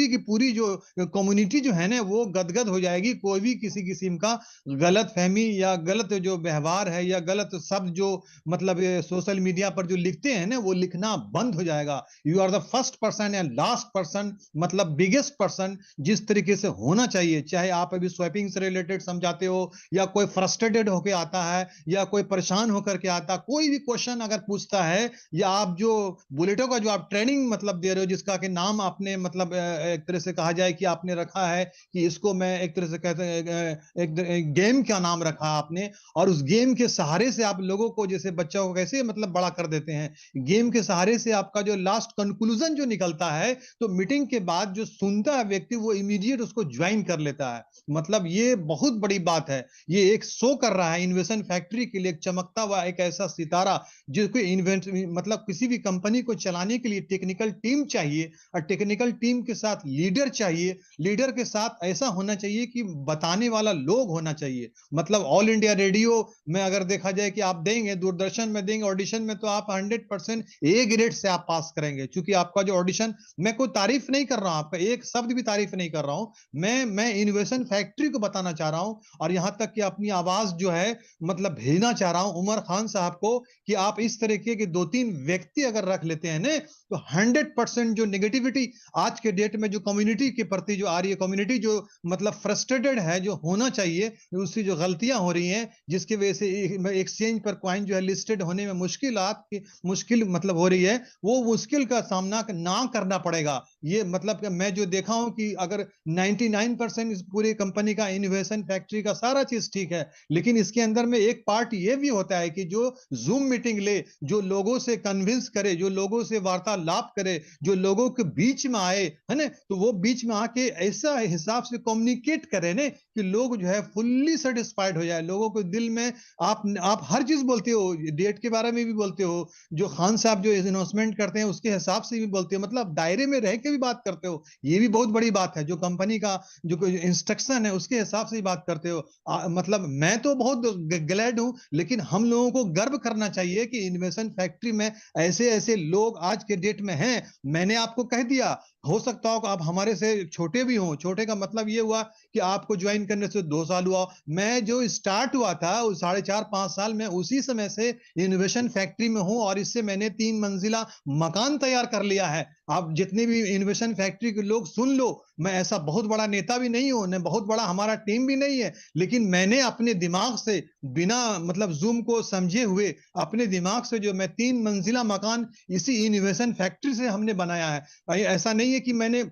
Speaker 10: की पूरी जो कम्युनिटी जो है ना वो गदगद हो जाएगी। कोई भी किसी किस्म का गलत फहमी या गलत जो व्यवहार है या गलत शब्द जो मतलब सोशल मीडिया पर जो लिखते हैं ना वो लिखना बंद हो जाएगा। You are the first person and last person, मतलब बिगेस्ट पर्सन जिस तरीके से होना चाहिए। चाहे आप अभी स्वैपिंग से रिलेटेड समझाते हो या कोई फ्रस्ट्रेटेड होके आता है या कोई परेशान होकर के आता, कोई भी क्वेश्चन अगर पूछता है, या आप जो बुलेटो का जो आप ट्रेनिंग मतलब दे रहे हो जिसका कि नाम आपने मतलब एक तरह से कहा जाए कि आपने रखा है कि इसको मैं एक तरह से कहते हैं एक गेम का नाम रखा आपने, और उस गेम के सहारे से आप लोगों को जैसे बच्चों को कैसे मतलब बड़ा कर देते हैं, गेम के सहारे से आपका जो लास्ट कंक्लूजन जो निकलता है, तो मीटिंग के बाद जो सुनता है व्यक्ति वो इमीडिएट उसको ज्वाइन कर लेता है। मतलब ये बहुत बड़ी बात है। ये एक शो कर रहा है इन्वेशन फैक्ट्री के लिए एक चमकता हुआ एक ऐसा सितारा जिसको इन्वेंट मतलब किसी भी कंपनी को चलाने के लिए टेक्निकल टीम चाहिए और टेक्निकल टीम के साथ लीडर चाहिए। लीडर के साथ ऐसा होना चाहिए कि बताने वाला लोग होना चाहिए। मतलब ऑल इंडिया रेडियो में अगर देखा जाए कि आप देंगे, दूरदर्शन में देंगे ऑडिशन में, तो आप 100% ए ग्रेड से आप पास करेंगे। क्योंकि आपका जो ऑडिशन, मैं कोई तारीफ नहीं कर रहा हूं, आपका एक शब्द भी तारीफ नहीं कर रहा हूं, मैं इनोवेशन फैक्ट्री को बताना चाह रहा हूं और यहां तक कि अपनी आवाज जो है मतलब भेजना चाह रहा हूं उमर खान साहब को कि आप इस तरीके के 2-3 व्यक्ति अगर रख लेते हैं ना, तो 100% जो नेगेटिविटी आज के डेट में जो कम्युनिटी के प्रति जो आ रही है, कम्युनिटी जो मतलब फ्रस्ट्रेटेड है, जो होना चाहिए, उसकी जो गलतियां हो रही हैं जिसकी वजह से एक्सचेंज पर कॉइन जो है लिस्टेड होने में मुश्किल मतलब हो रही है, वो मुश्किल का सामना ना करना पड़ेगा। ये मतलब मैं जो देखा हूं कि अगर 99% इस पूरी कंपनी का इनोवेशन फैक्ट्री का सारा चीज ठीक है, लेकिन इसके अंदर में एक पार्ट ये भी होता है कि जो जूम मीटिंग ले, जो लोगों से कन्विंस करे, जो लोगों से वार्तालाप करे, जो लोगों के बीच में आए, है ना, तो वो बीच में आके ऐसा हिसाब से कम्युनिकेट करे ना कि लोग जो है फुल्ली सेटिस्फाइड हो जाए। लोगों को दिल में आप हर चीज बोलते हो, डेट के बारे में भी बोलते हो, जो खान साहब जो इन्वेस्टमेंट करते हैं उसके हिसाब से भी बोलते हो, मतलब दायरे में रह के भी बात करते हो। ये भी बहुत बड़ी बात है। जो कंपनी का जो इंस्ट्रक्शन है उसके हिसाब से ही बात करते हो। मतलब मैं तो बहुत ग्लैड हूं, लेकिन हम लोगों को गर्व करना चाहिए कि इनोवेशन फैक्ट्री में ऐसे ऐसे लोग आज के डेट में हैं। मैंने आपको कह दिया, हो सकता हो कि आप हमारे से छोटे भी हों। छोटे का मतलब ये हुआ कि आपको ज्वाइन करने से 2 साल हुआ। मैं जो स्टार्ट हुआ था 4.5-5 साल में, उसी समय से इनोवेशन फैक्ट्री में हूं और इससे मैंने 3 मंजिला मकान तैयार कर लिया है। आप जितने भी इनोवेशन फैक्ट्री के लोग सुन लो, मैं ऐसा बहुत बड़ा नेता भी नहीं हूं, बहुत बड़ा हमारा टीम भी नहीं है, लेकिन मैंने अपने दिमाग से बिना मतलब जूम को समझे हुए अपने दिमाग से जो मैं 3 मंजिला मकान इसी इनोवेशन फैक्ट्री से हमने बनाया है। ऐसा नहीं है कि मैंने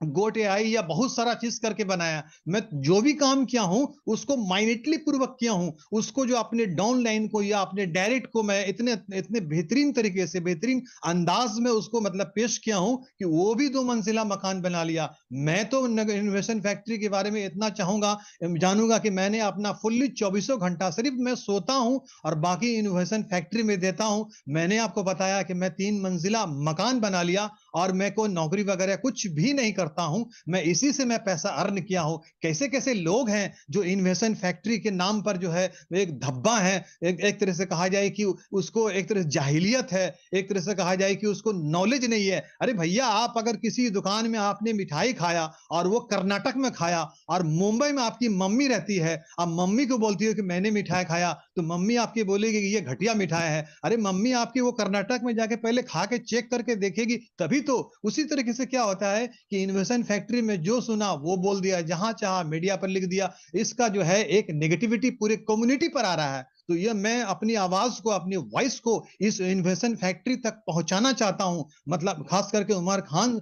Speaker 10: गोट एआई या बहुत सारा चीज करके बनाया। मैं जो भी काम किया हूं उसको माइनेटली पूर्वक किया हूं, उसको जो अपने डाउन लाइन को या अपने डायरेक्ट को मैं इतने इतने बेहतरीन तरीके से, बेहतरीन अंदाज में उसको मतलब पेश किया हूं कि वो भी 2 मंजिला मकान बना लिया। मैं तो इनोवेशन फैक्ट्री के बारे में इतना चाहूंगा, जानूंगा कि मैंने अपना फुल्ली 24 घंटा सिर्फ मैं सोता हूं और बाकी इनोवेशन फैक्ट्री में देता हूं। मैंने आपको बताया कि मैं 3 मंजिला मकान बना लिया और मैं कोई नौकरी वगैरह कुछ भी नहीं करता हूं, मैं इसी से मैं पैसा अर्न किया हूं। कैसे कैसे लोग हैं जो इन्वेस्टमेंट फैक्ट्री के नाम पर जो है एक धब्बा है, एक तरह से कहा जाए कि उसको एक तरह से जाहिलियत है, एक तरह से कहा जाए कि उसको नॉलेज नहीं है। अरे भैया, आप अगर किसी दुकान में आपने मिठाई खाया और वो कर्नाटक में खाया और मुंबई में आपकी मम्मी रहती है, आप मम्मी को बोलती हो कि मैंने मिठाई खाया, तो मम्मी आपकी बोलेगी कि ये घटिया मिठाई है। अरे मम्मी आपकी वो कर्नाटक में जाके पहले खा के चेक करके देखेगी तभी तो। उसी तरीके से क्या होता है कि इन्वेस्टमेंट फैक्ट्री में जो सुना वो बोल दिया, जहां चाहा मीडिया पर लिख दिया। इसका जो है एक नेगेटिविटी पूरे कम्युनिटी पर आ रहा है। तो ये मैं अपनी आवाज को, अपनी वॉइस को इस इन्वेस्टमेंट फैक्ट्री तक पहुंचाना चाहता हूं, मतलब खास करके उमर खान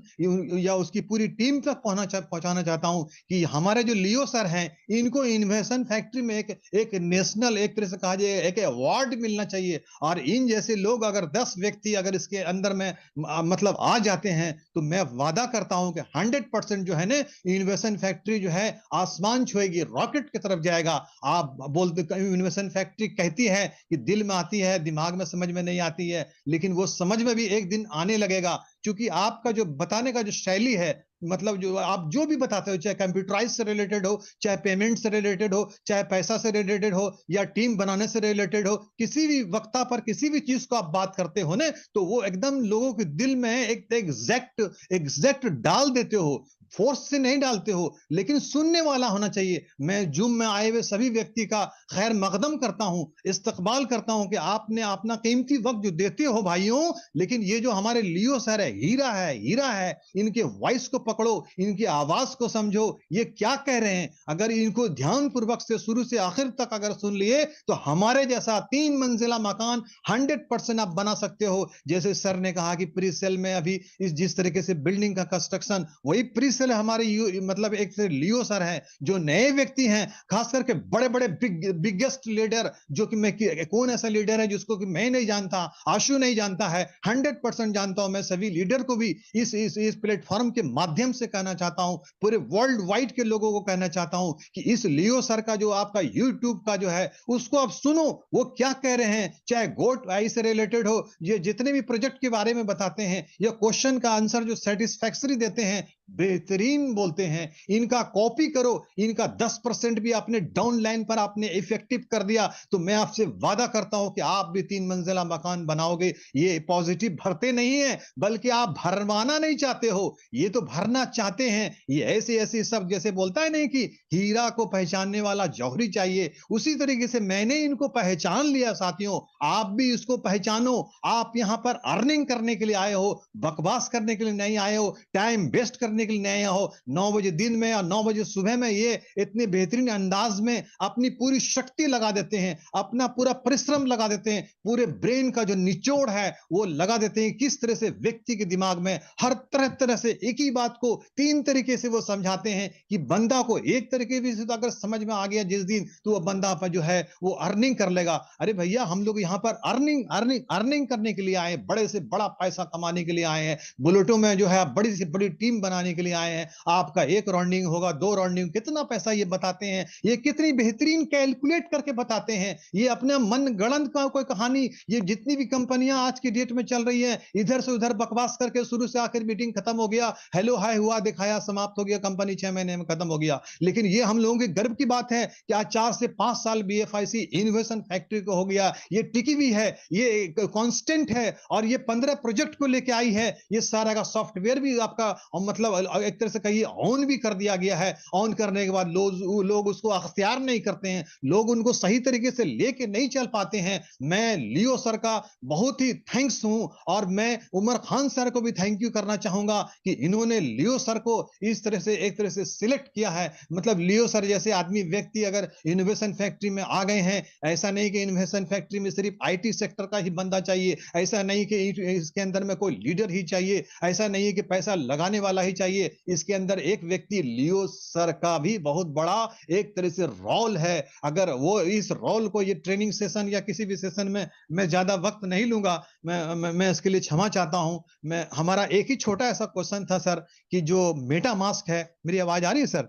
Speaker 10: या उसकी पूरी टीम तक पहुंचाना चाहता हूं कि हमारे जो लियो सर हैं, इनको इन्वेस्टमेंट फैक्ट्री में एक नेशनल, एक तरह से कहा जाए एक अवार्ड मिलना चाहिए। और इन जैसे लोग अगर 10 व्यक्ति अगर इसके अंदर में मतलब आ जाते हैं तो मैं वादा करता हूं कि 100% जो है ना इन्वेस्टमेंट फैक्ट्री जो है आसमान छुएगी, रॉकेट की तरफ जाएगा। आप बोलते इन्वेस्टमेंट फैक्ट्री कहती है कि दिल में आती है, दिमाग में समझ में नहीं आती है, लेकिन वो समझ में भी एक दिन आने लगेगा। क्योंकि आपका जो बताने का जो शैली है, मतलब जो आप जो भी बताते हो, चाहे कंप्यूटराइज से रिलेटेड हो, चाहे पेमेंट से रिलेटेड हो, चाहे पैसा से रिलेटेड हो, या टीम बनाने से रिलेटेड हो, किसी भी वक्ता पर किसी भी चीज को आप बात करते हो ना, तो वो एकदम लोगों के दिल में एक एग्जैक्ट डाल देते हो। फोर्स से नहीं डालते हो, लेकिन सुनने वाला होना चाहिए। मैं जूम में आए हुए सभी व्यक्ति का खैर मकदम करता हूं, इस्तकबाल करता हूं कि आपने अपना कीमती वक्त जो देते हो भाइयों। लेकिन ये जो हमारे लियो सर है, हीरा है, इनके वॉइस को पकड़ो, इनकी आवाज को समझो, ये क्या कह रहे हैं। अगर इनको ध्यान पूर्वक से शुरू से आखिर तक अगर सुन लिए तो हमारे जैसा 3 मंजिला मकान 100% आप बना सकते हो। जैसे सर ने कहा कि प्री सेल में अभी इस जिस तरीके से बिल्डिंग का कंस्ट्रक्शन, वही प्री सेल हमारे मतलब एक से लियो सर हैं, जो नए व्यक्ति हैं, खास करके बड़े-बड़े बिगेस्ट लीडर, जो कि मैं कौन ऐसा लीडर है जिसको कि मैं नहीं जानता, आशु नहीं जानता है, 100% जानता हूं। मैं सभी लीडर को भी इस प्लेटफॉर्म के माध्यम से कहना चाहता हूं, पूरे वर्ल्ड वाइड के लोगों को कहना चाहता हूं कि इस लियो सर का जो आपका यूट्यूब का जो है उसको आप सुनो, वो क्या कह रहे हैं। चाहे गोट आई से रिलेटेड हो, ये जितने भी प्रोजेक्ट के बारे में बताते हैं या क्वेश्चन का आंसर जो सेटिस्फैक्टरी देते हैं, बेहतरीन बोलते हैं। इनका कॉपी करो, इनका 10% भी अपने डाउन लाइन पर आपने इफेक्टिव कर दिया तो मैं आपसे वादा करता हूं कि आप भी 3 मंजिला मकान बनाओगे। ये पॉजिटिव भरते नहीं है, बल्कि आप भरवाना नहीं चाहते हो, ये तो भरना चाहते हैं। ये ऐसे सब जैसे बोलता है नहीं कि हीरा को पहचानने वाला जौहरी चाहिए, उसी तरीके से मैंने इनको पहचान लिया। साथियों, आप भी इसको पहचानो। आप यहां पर अर्निंग करने के लिए आए हो, बकवास करने के लिए नहीं आए हो, टाइम वेस्ट करने के लिए नहीं हो। 9 बजे दिन में और 9 बजे सुबह में ये इतने बेहतरीन अंदाज में अपनी पूरी शक्ति लगा देते हैं, अपना पूरा परिश्रम लगा देते हैं, पूरे ब्रेन का जो निचोड़ है वो लगा देते हैं। किस तरह से व्यक्ति के दिमाग में हर तरह से एक ही बात को 3 तरीके से वो समझाते हैं कि बंदा को एक तरीके से तो अगर समझ में आ गया जिस दिन, तो वो बंदा पर जो है वो अर्निंग कर लेगा। अरे भैया, हम लोग यहाँ पर अर्निंग करने के लिए आए, बड़े से बड़ा पैसा कमाने के लिए आए हैं। बुलेटों में जो है बड़ी से बड़ी टीम बनाने के लिए आए हैं। आपका 1 राउंडिंग होगा, 2 राउंडिंग, कितना पैसा ये बताते हैं, ये कितनी बेहतरीन कैलकुलेट करके बताते हैं। ये अपने मन गणत का कोई कहानी, ये जितनी भी कंपनियां आज की डेट में चल रही है, इधर से उधर बकवास करके शुरू से आखिर मीटिंग खत्म हो गया, हेलो हाय हुआ, दिखाया, समाप्त हो गया, कंपनी 6 महीने में खत्म हो गया। लेकिन ये हम लोगों के गर्व की बात है कि आज 4 से 5 साल BFIC इनोवेशन फैक्ट्री को हो गया, ये टिकी हुई है, ये कांस्टेंट है, और ये 15 प्रोजेक्ट को लेके आई है। ये सारा का सॉफ्टवेयर भी आपका मतलब एक तरह से कहिए ऑन भी कर दिया गया है। ऑन करने के बाद लोग उसको अख्तियार नहीं करते हैं, लोग उनको सही तरीके से लेके नहीं चल पाते हैं। मैं लियो सर का बहुत ही थैंक्स हूं, और मैं उमर खान सर को भी थैंक यू करना चाहूंगा कि इन्होंने लियो सर को इस तरह से एक तरह से सिलेक्ट किया है। मतलब लियो सर जैसे आदमी व्यक्ति अगर इनोवेशन फैक्ट्री में आ गए हैं, ऐसा नहीं कि इनोवेशन फैक्ट्री में सिर्फ IT सेक्टर का ही बंदा चाहिए, ऐसा नहीं कि इसके अंदर में कोई लीडर ही चाहिए, ऐसा नहीं है कि पैसा लगाने वाला ही चाहिए। इसके अंदर एक व्यक्ति लियो सर का भी बहुत बड़ा एक तरह से रोल है। अगर वो इस रोल को, ये ट्रेनिंग सेशन या किसी भी सेशन में मैं ज्यादा वक्त नहीं लूंगा, मैं इसके लिए क्षमा चाहता हूं। मैं हमारा एक ही छोटा ऐसा क्वेश्चन था सर कि जो मेटा मास्क है, मेरी आवाज आ रही है सर?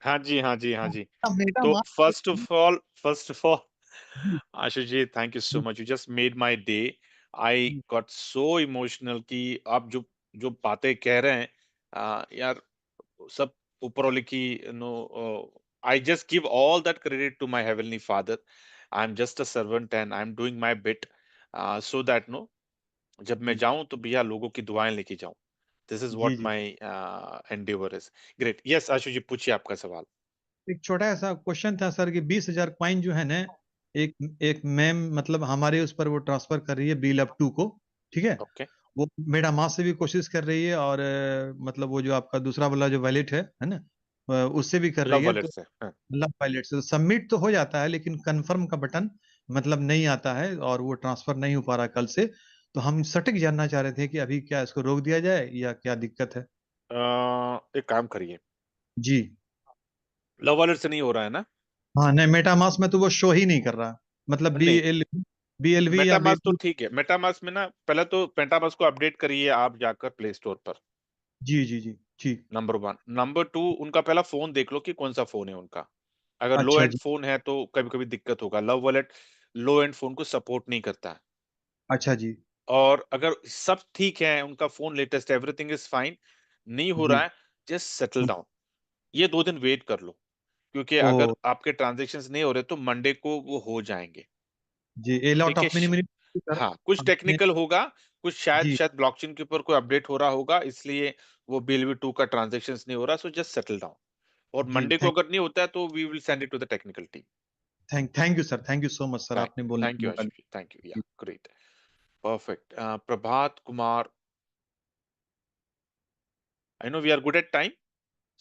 Speaker 1: हाँ जी, हाँ जी, हाँ जी।
Speaker 10: मेटा
Speaker 1: तो
Speaker 10: मास्क
Speaker 1: first of all Ashish ji, thank you so much, you just made my day. I got so emotional कि आप जो जो बातें कह रहे हैं, यार सब ऊपर वाले की, no, I just give all that credit to my heavenly father. I am just a servant and I am doing my bit, so that no, जब मैं जाऊं तो भैया लोगों की दुआएं लेके जाऊं। दिस इज
Speaker 10: जी
Speaker 1: व्हाट
Speaker 10: जी।
Speaker 1: My endeavour is. Great, yes Ashish ji, पूछिए आपका सवाल।
Speaker 10: एक छोटा ऐसा क्वेश्चन था सर कि 20,000 कॉइन जो है ना, एक एक मैम मतलब हमारे उस पर वो ट्रांसफर कर रही है BLUP2 को, ठीक है?
Speaker 1: ओके,
Speaker 10: वो मेरा माँ से भी कोशिश कर रही है, और मतलब वो जो आपका दूसरा वाला जो वैलेट है ना, उससे भी कर
Speaker 1: लव
Speaker 10: रही है।
Speaker 1: वॉलेट
Speaker 10: तो
Speaker 1: से, हाँ।
Speaker 10: लव वैलेट से सबमिट तो हो जाता है, लेकिन कंफर्म का बटन मतलब नहीं आता है, और वो ट्रांसफर नहीं हो पा रहा कल से। तो हम सटीक जानना चाह रहे थे कि अभी क्या इसको रोक दिया जाए या क्या दिक्कत है?
Speaker 1: एक काम करिए,
Speaker 10: जी।
Speaker 1: लव वॉलेट से नहीं हो रहा है ना?
Speaker 10: हाँ नहीं, मेटामास्क में तो वो शो ही नहीं कर रहा, मतलब
Speaker 1: नहीं,
Speaker 10: BLV या
Speaker 1: मेटामास्क तो ठीक है। मेटामास्क में ना, पहले तो मेटामास्क को अपडेट करिए आप जाकर प्ले स्टोर पर,
Speaker 10: जी जी जी जी।
Speaker 1: नंबर 1। नंबर 2, उनका पहला फोन देख लो कि कौन सा फोन है उनका। अगर लो
Speaker 10: अच्छा
Speaker 1: एंड
Speaker 10: जी।
Speaker 1: फोन है तो कभी कभी दिक्कत होगा, love wallet low and phone को सपोर्ट नहीं करता है।
Speaker 10: अच्छा जी।
Speaker 1: और अगर सब ठीक है, उनका phone latest, everything is fine, नहीं हो
Speaker 10: जी।
Speaker 1: रहा है, जस्ट सेटल डाउन, ये 2 दिन वेट कर लो, क्योंकि
Speaker 10: ओ
Speaker 1: अगर आपके ट्रांजेक्शन्स नहीं हो रहे तो मंडे को वो हो जाएंगे।
Speaker 10: जी, ए लॉट
Speaker 1: ठीक है,
Speaker 10: ऑफ मिनी सर।
Speaker 1: हाँ, कुछ
Speaker 10: आपने
Speaker 1: टेक्निकल होगा, कुछ शायद
Speaker 10: जी
Speaker 1: शायद ब्लॉकचेन के ऊपर कोई अपडेट हो रहा होगा, इसलिए वो BLV2 का ट्रांजेक्शन्स नहीं हो रहा, सो जस्ट सेटल डाउन। और
Speaker 10: जी।
Speaker 1: मंडे को अगर नहीं होता है तो we will send it to the technical team.
Speaker 10: Thank you sir, thank you so much sir,
Speaker 1: thank
Speaker 10: आपने बोलने
Speaker 1: थैंक
Speaker 10: का
Speaker 1: यू
Speaker 10: मौका
Speaker 1: आशीष, थैंक यू, या
Speaker 10: दिया।
Speaker 1: Great, perfect. Prabhat Kumar, I know we are good at time,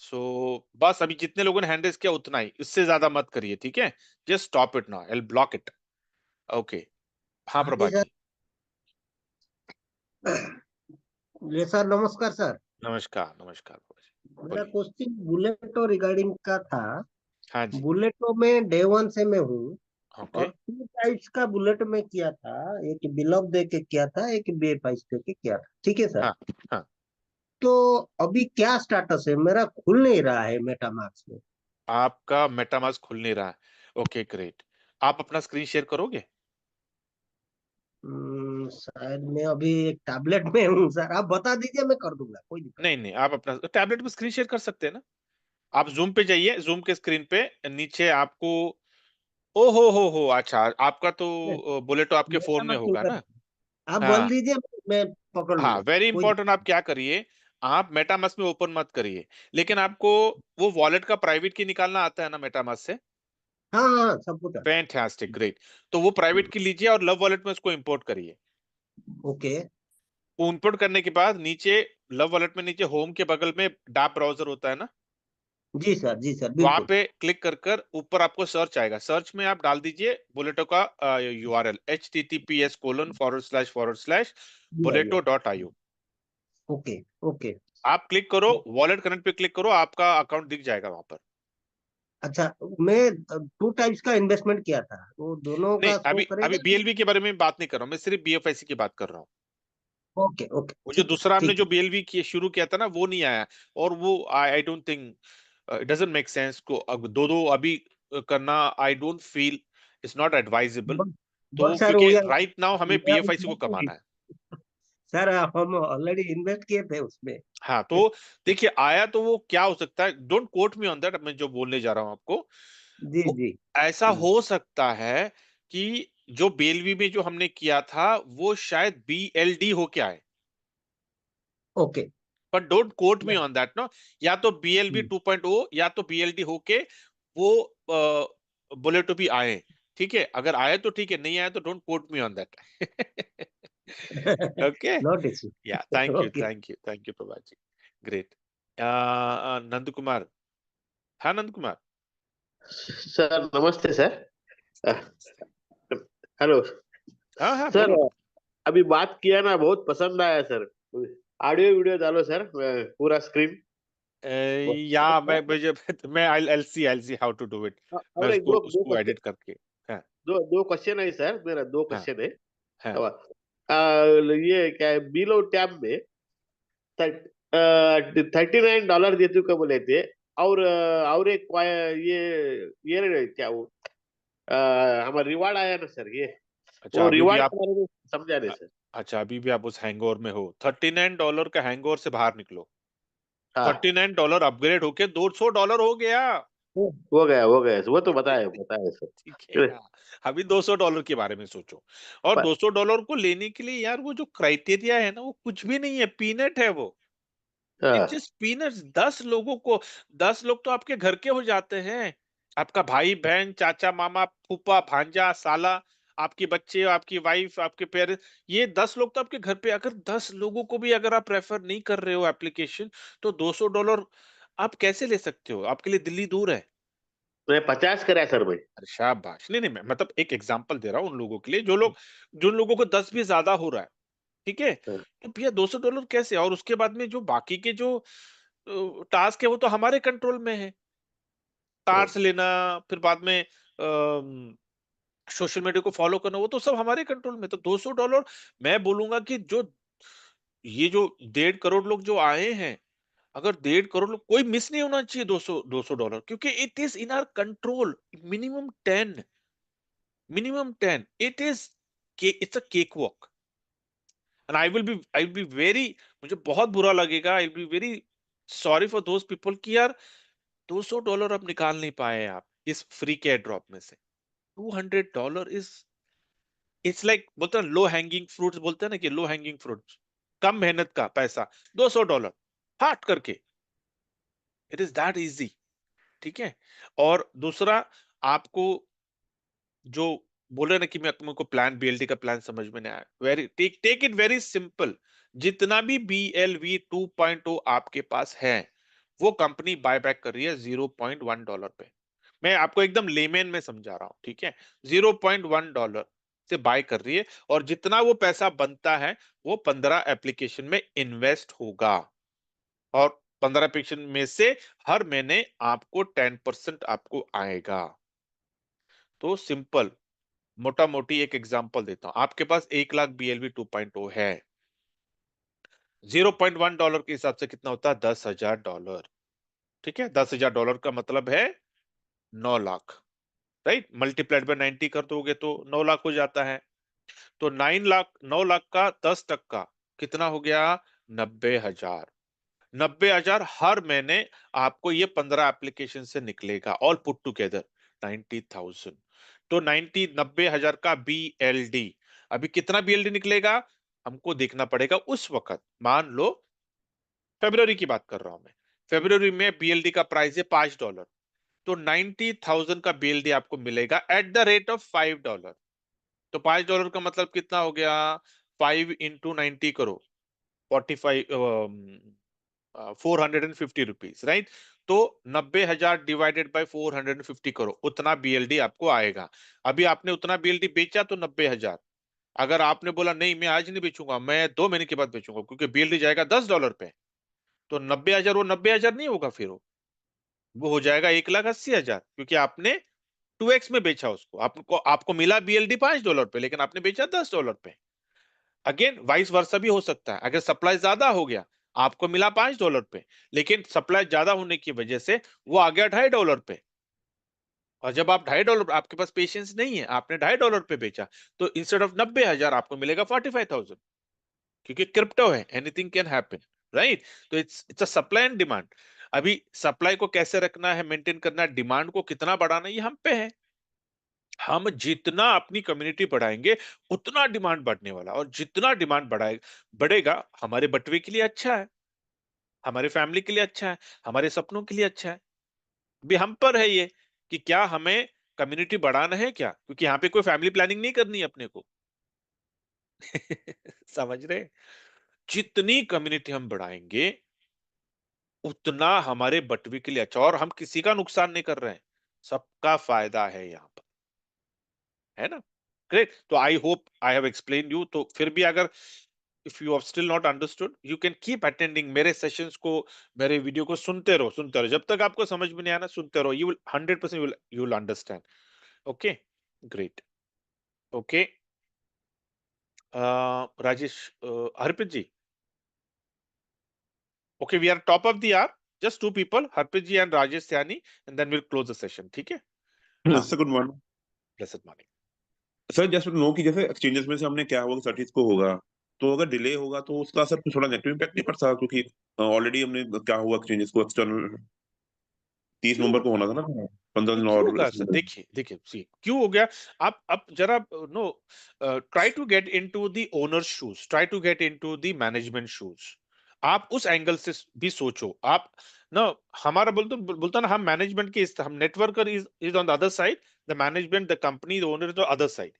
Speaker 1: so बस अभी जितने लोगों ने हैंड रेज किया उतना ही, इससे ज्यादा मत करिए, ठीक है? Just stop it now, I block it. Okay, हाँ
Speaker 11: हाँ जी
Speaker 1: प्रभात
Speaker 11: सर।
Speaker 1: जी,
Speaker 11: जी सर, नमस्कार सर।
Speaker 1: नमस्कार नमस्कार प्रभात जी,
Speaker 11: मेरा
Speaker 1: बोलिए।
Speaker 11: क्वेश्चन बुलेटो रिगार्डिंग का था।
Speaker 1: हाँ जी,
Speaker 11: बुलेटो में डे 1 से मैं हूँ,
Speaker 1: ओके,
Speaker 11: और 2 टाइप्स का बुलेट में किया था। एक बिलअप दे के किया था, एक BFI दे के किया था, ठीक है सर?
Speaker 1: हाँ हाँ।
Speaker 11: तो अभी क्या स्टेटस है? मेरा खुल नहीं रहा है मेटामास्क में।
Speaker 1: आपका मेटामास्क खुल नहीं रहा है, ओके ग्रेट। आप अपना स्क्रीन शेयर करोगे?
Speaker 11: शायद मैं अभी एक टैबलेट में हूँ सर, आप बता दीजिए, मैं कर दूंगा, कोई दिक्कत
Speaker 1: नहीं नहीं, आप अपना टैबलेट में स्क्रीन शेयर कर सकते हैं ना। आप जूम पे जाइए, जूम के स्क्रीन पे नीचे आपको, ओ हो, अच्छा, आपका तो
Speaker 11: नहीं।
Speaker 1: बुलेट आपके फोन में
Speaker 11: मेटामास्क
Speaker 1: होगा
Speaker 11: उधर
Speaker 1: ना?
Speaker 11: है। आप बोल
Speaker 1: हाँ
Speaker 11: दीजिए, मैं पकड़
Speaker 1: हाँ,
Speaker 11: लूंगा,
Speaker 1: वेरी
Speaker 11: कोई
Speaker 1: इंपॉर्टेंट, आप क्या करिए, आप मेटामास्क में ओपन मत करिए, लेकिन आपको वो वॉलेट का प्राइवेट की निकालना आता है ना मेटामास्क से?
Speaker 11: हाँ हाँ हाँ, सब कुछ आता
Speaker 1: फैंटास्टिक, ग्रेट। तो वो
Speaker 11: है।
Speaker 1: प्राइवेट की लीजिए और लव वॉलेट में उसको इंपोर्ट करिए।
Speaker 11: ओके।
Speaker 1: इंपोर्ट करने के बाद नीचे लव वॉलेट में नीचे होम के बगल में डार्क ब्राउजर होता है ना,
Speaker 11: जी सर,
Speaker 1: वहां
Speaker 11: बिल्कुल।
Speaker 1: पे क्लिक कर कर ऊपर आपको सर्च आएगा, सर्च में आप डाल दीजिए बुलेटो का URL
Speaker 11: या
Speaker 1: https://buleto.io।
Speaker 11: Okay okay.
Speaker 1: आप क्लिक करो, वॉलेट कनेक्ट पे क्लिक करो, आपका अकाउंट दिख जाएगा वहां पर।
Speaker 11: अच्छा, मैं 2 टाइप्स का इन्वेस्टमेंट किया था, वो दोनों
Speaker 1: नहीं,
Speaker 11: का शो
Speaker 1: अभी अभी
Speaker 11: करेगा?
Speaker 1: BLV के बारे में बात नहीं कर रहा हूँ मैं, सिर्फ BFIC की बात कर रहा हूँ।
Speaker 11: ओके ओके,
Speaker 1: वो जो
Speaker 11: ठीक है
Speaker 1: दूसरा हमने
Speaker 11: ठीक
Speaker 1: जो
Speaker 11: है।
Speaker 1: BLV की शुरू किया था ना, वो नहीं आया। और वो I don't think, it doesn't make sense को अब दो दो अभी करना, I don't feel, it's not advisable.
Speaker 11: But
Speaker 1: तो
Speaker 11: सर,
Speaker 1: क्योंकि राइट नाउ हमें BFIC को कमाना है।
Speaker 11: सर हम ऑलरेडी इन्वेस्ट किए थे उसमें।
Speaker 1: हाँ, तो देखिए, आया तो वो क्या हो सकता है, don't quote me on that, मैं जो बोलने जा रहा हूँ आपको,
Speaker 11: जी
Speaker 1: वो
Speaker 11: जी।
Speaker 1: ऐसा
Speaker 11: हम्म,
Speaker 1: हो सकता है कि जो BLV में जो हमने किया था वो शायद BLD होके आए,
Speaker 11: ओके।
Speaker 1: पर डोंट कोट मी
Speaker 11: या,
Speaker 1: ऑन दैट नो। या तो BLV
Speaker 11: हम्म,
Speaker 1: 2.0 या तो BLD होके वो बुलेटो भी आए, ठीक है? अगर आए तो ठीक है, नहीं आए तो don't quote me on that. Okay,
Speaker 11: not issue.
Speaker 1: Yeah
Speaker 11: okay.
Speaker 1: Thank you Prabhat ji, great. Nand Kumar, हाँ नंद कुमार,
Speaker 12: सर नमस्ते सर। हेलो
Speaker 1: हाँ हाँ
Speaker 12: सर,
Speaker 1: बोलो।
Speaker 12: अभी बात किया ना, बहुत पसंद आया सर। ऑडियो वीडियो डालो सर, पूरा स्क्रीन।
Speaker 1: या मैं I'll see how to do it। मैं
Speaker 12: और एक
Speaker 1: उसको
Speaker 12: दो दो
Speaker 1: उसको
Speaker 12: क्वेश्चन,
Speaker 1: एडिट करके। हाँ
Speaker 12: दो क्वेश्चन है सर, मेरा दो
Speaker 1: हाँ
Speaker 12: क्वेश्चन है।
Speaker 1: हाँ
Speaker 12: ये क्या है, बिलो टैब में $39 देते को बोले थे, और एक ये क्या वो हमारा रिवार्ड आया ना सर, ये
Speaker 1: अच्छा
Speaker 12: वो
Speaker 1: अभी भी
Speaker 12: रिवार्ड
Speaker 1: आप
Speaker 12: के बारे में समझा दे सर।
Speaker 1: अच्छा अभी भी आप उस हैंगओवर में हो। $39 का हैंगओवर से बाहर निकलो।
Speaker 12: हाँ,
Speaker 1: $39 अपग्रेड होके $200 हो गया।
Speaker 12: हो गया वो तो बताया सर।
Speaker 1: ठीक है यार, अभी $200 के बारे में सोचो। और
Speaker 12: पर-
Speaker 1: $200 को लेने के लिए यार वो जो क्राइटेरिया है ना वो कुछ भी नहीं है, पीनट है वो।
Speaker 12: हाँ,
Speaker 1: इट्स जस्ट पीनट्स। 10 लोगों को, 10 लोग तो आपके घर के हो जाते हैं। आपका भाई बहन चाचा मामा फूफा भांजा साला, आपके बच्चे आपकी वाइफ आपके पेरेंट्स, ये 10 लोग तो आपके घर पे। अगर 10 लोगों को भी अगर आप रेफर नहीं कर रहे हो एप्लीकेशन, तो $200 आप कैसे ले सकते हो? आपके लिए दिल्ली दूर है।
Speaker 12: मैं 50 करा सर भाई।
Speaker 1: अरे शाबाश। नहीं नहीं, मैं मतलब एक एग्जांपल दे रहा हूँ उन लोगों के लिए जो लोग, जिन लोगों को 10 भी ज्यादा हो रहा है। ठीक है,
Speaker 12: हाँ,
Speaker 1: तो भैया $200 कैसे? और उसके बाद में जो बाकी के जो टास्क है वो तो हमारे कंट्रोल में है।
Speaker 12: हाँ,
Speaker 1: कार्ड्स लेना, फिर बाद में सोशल मीडिया को फॉलो करना, वो तो सब हमारे कंट्रोल में। तो $200 मैं बोलूंगा कि जो ये जो 1.5 करोड़ लोग जो आए हैं, अगर 1.5 करोड़ लोग, कोई मिस नहीं होना चाहिए। 200 क्योंकि it is in our control. Minimum 10, minimum 10 it is, it's a cake walk. And I will be very, मुझे बहुत बुरा लगेगा, I will be very sorry for those people कि यार $200 अब निकाल नहीं पाए आप इस फ्री के ड्रॉप में से। $200 इज, इट्स लाइक बोलते हैं लो हैंगिंग फ्रूट्स, बोलते हैं ना कि लो हैंगिंग फ्रूट्स, कम मेहनत का पैसा। $200 हाट करके, इट इज दैट इजी। ठीक है। और दूसरा, आपको जो बोल रहे ना कि मैं तुमको प्लान, बीएलडी का प्लान समझ में नहीं आया, very take it very simple. जितना भी BLV 2.0 आपके पास है, वो कंपनी बाय बैक कर रही है $0.1 पे। मैं आपको एकदम लेमेन में समझा रहा हूं, ठीक है। $0.1 से बाय कर रही है, और जितना वो पैसा बनता है वो 15 एप्लीकेशन में इन्वेस्ट होगा। और 15 एप्लीकेशन में से हर महीने आपको 10% आपको आएगा। तो सिंपल, मोटा मोटी एक एग्जांपल देता हूं। आपके पास 1 लाख BLV 2.0 है, $0.1 के हिसाब से कितना होता है? $10,000। ठीक है, $10,000 का मतलब है 9 लाख, राइट। मल्टीप्लाइड बाय 90 कर दोगे तो 9 लाख हो जाता है। तो 9 लाख का 10% कितना हो गया? 90,000। 90,000 हर महीने आपको ये 15 एप्लीकेशन से निकलेगा, ऑल पुट टुगेदर 90,000। तो 90,000 का BLD। अभी कितना BLD निकलेगा हमको देखना पड़ेगा उस वक्त। मान लो फरवरी की बात कर रहा हूं मैं, फरवरी में BLD का प्राइस है $5, तो 90,000 का BLD आपको मिलेगा एट द रेट ऑफ $5। तो $5 का मतलब कितना हो गया? 5 इंटू 90 करो, 450 रुपीज, राइट। तो 90,000 डिवाइडेड बाय 450 करो, उतना BLD आपको आएगा। अभी आपने उतना BLD बेचा तो 90,000। अगर आपने बोला नहीं मैं आज नहीं बेचूंगा, मैं 2 महीने के बाद बेचूंगा, क्योंकि BLD जाएगा $10 पे, तो 90,000 वो 90,000 नहीं होगा, फिर वो हो जाएगा 1,80,000, क्योंकि आपने 2x में बेचा उसको। आपको आपको मिला BLD $5 पे, लेकिन आपने बेचा $10 पे। अगेन वाइस वर्सा भी हो सकता है। अगर सप्लाई ज्यादा हो गया, आपको मिला $5 पे, लेकिन सप्लाई ज्यादा होने की वजह से वो आ गया $2.5 पे। और जब आप $2.5, आपके पास पेशेंस नहीं है, आपने $2.5 पे बेचा, तो इंस्टेड ऑफ 90,000 आपको मिलेगा 45,000, क्योंकि क्रिप्टो है, एनीथिंग कैन हैपन, राइट। तो it's a supply and demand. अभी सप्लाई को कैसे रखना है, मेंटेन करना है, डिमांड को कितना बढ़ाना है, ये हम पे है। हम जितना अपनी कम्युनिटी बढ़ाएंगे उतना डिमांड बढ़ने वाला, और जितना डिमांड बढ़ेगा हमारे बटवे के लिए अच्छा है, हमारे फैमिली के लिए अच्छा है, हमारे सपनों के लिए अच्छा है। भी हम पर है ये कि क्या हमें कम्युनिटी बढ़ाना है क्या, क्योंकि यहाँ पे कोई फैमिली प्लानिंग नहीं करनी है अपने को। समझ रहे? जितनी कम्युनिटी हम बढ़ाएंगे उतना हमारे बटवे के लिए अच्छा, और हम किसी का नुकसान नहीं कर रहे हैं, सबका फायदा है यहाँ पर, है ना। ग्रेट। तो I hope I have explain you. तो फिर भी अगर if you have still not understood, you can keep attending मेरे sessions को, मेरे वीडियो को सुनते रहो, जब तक आपको समझ में नहीं आना सुनते रहो, you will 100% you will understand. Okay, great. Okay, Rajesh, Harpreet ji. Okay, we are top of the hour. Just two people, Harpreet ji and Rajesh Syani, and then we'll close the session. ठीक है?
Speaker 13: Sir good morning.
Speaker 1: Blessed morning.
Speaker 13: Sir just know कि जैसे exchanges में से हमने क्या होगा 30 को होगा, तो अगर डिले होगा तो उसका सर थोड़ा नेगेटिव इम्पैक्ट नहीं पड़ता, क्योंकि ऑलरेडी हमने क्या हुआ एक्सचेंजेस को एक्सटर्नल 30 नवंबर को होना था ना, 15 दिन
Speaker 1: क्यों
Speaker 13: और
Speaker 1: होगा सर? देखिए see, क्यों हो गया? आप जरा no try to get into the owner shoes, try to get into the management shoes. आप उस एंगल से भी सोचो। आप ना हमारा बोलता ना, हम मैनेजमेंट के हम networker is on the other side, the management, the company, the owner is on other side.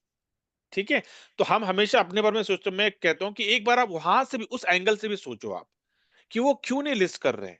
Speaker 1: ठीक है, तो हम हमेशा अपने बारे में सोचते हैं। मैं कहता हूं कि एक बार आप वहां से भी, उस एंगल से भी सोचो आप कि वो क्यों नहीं लिस्ट कर रहे हैं।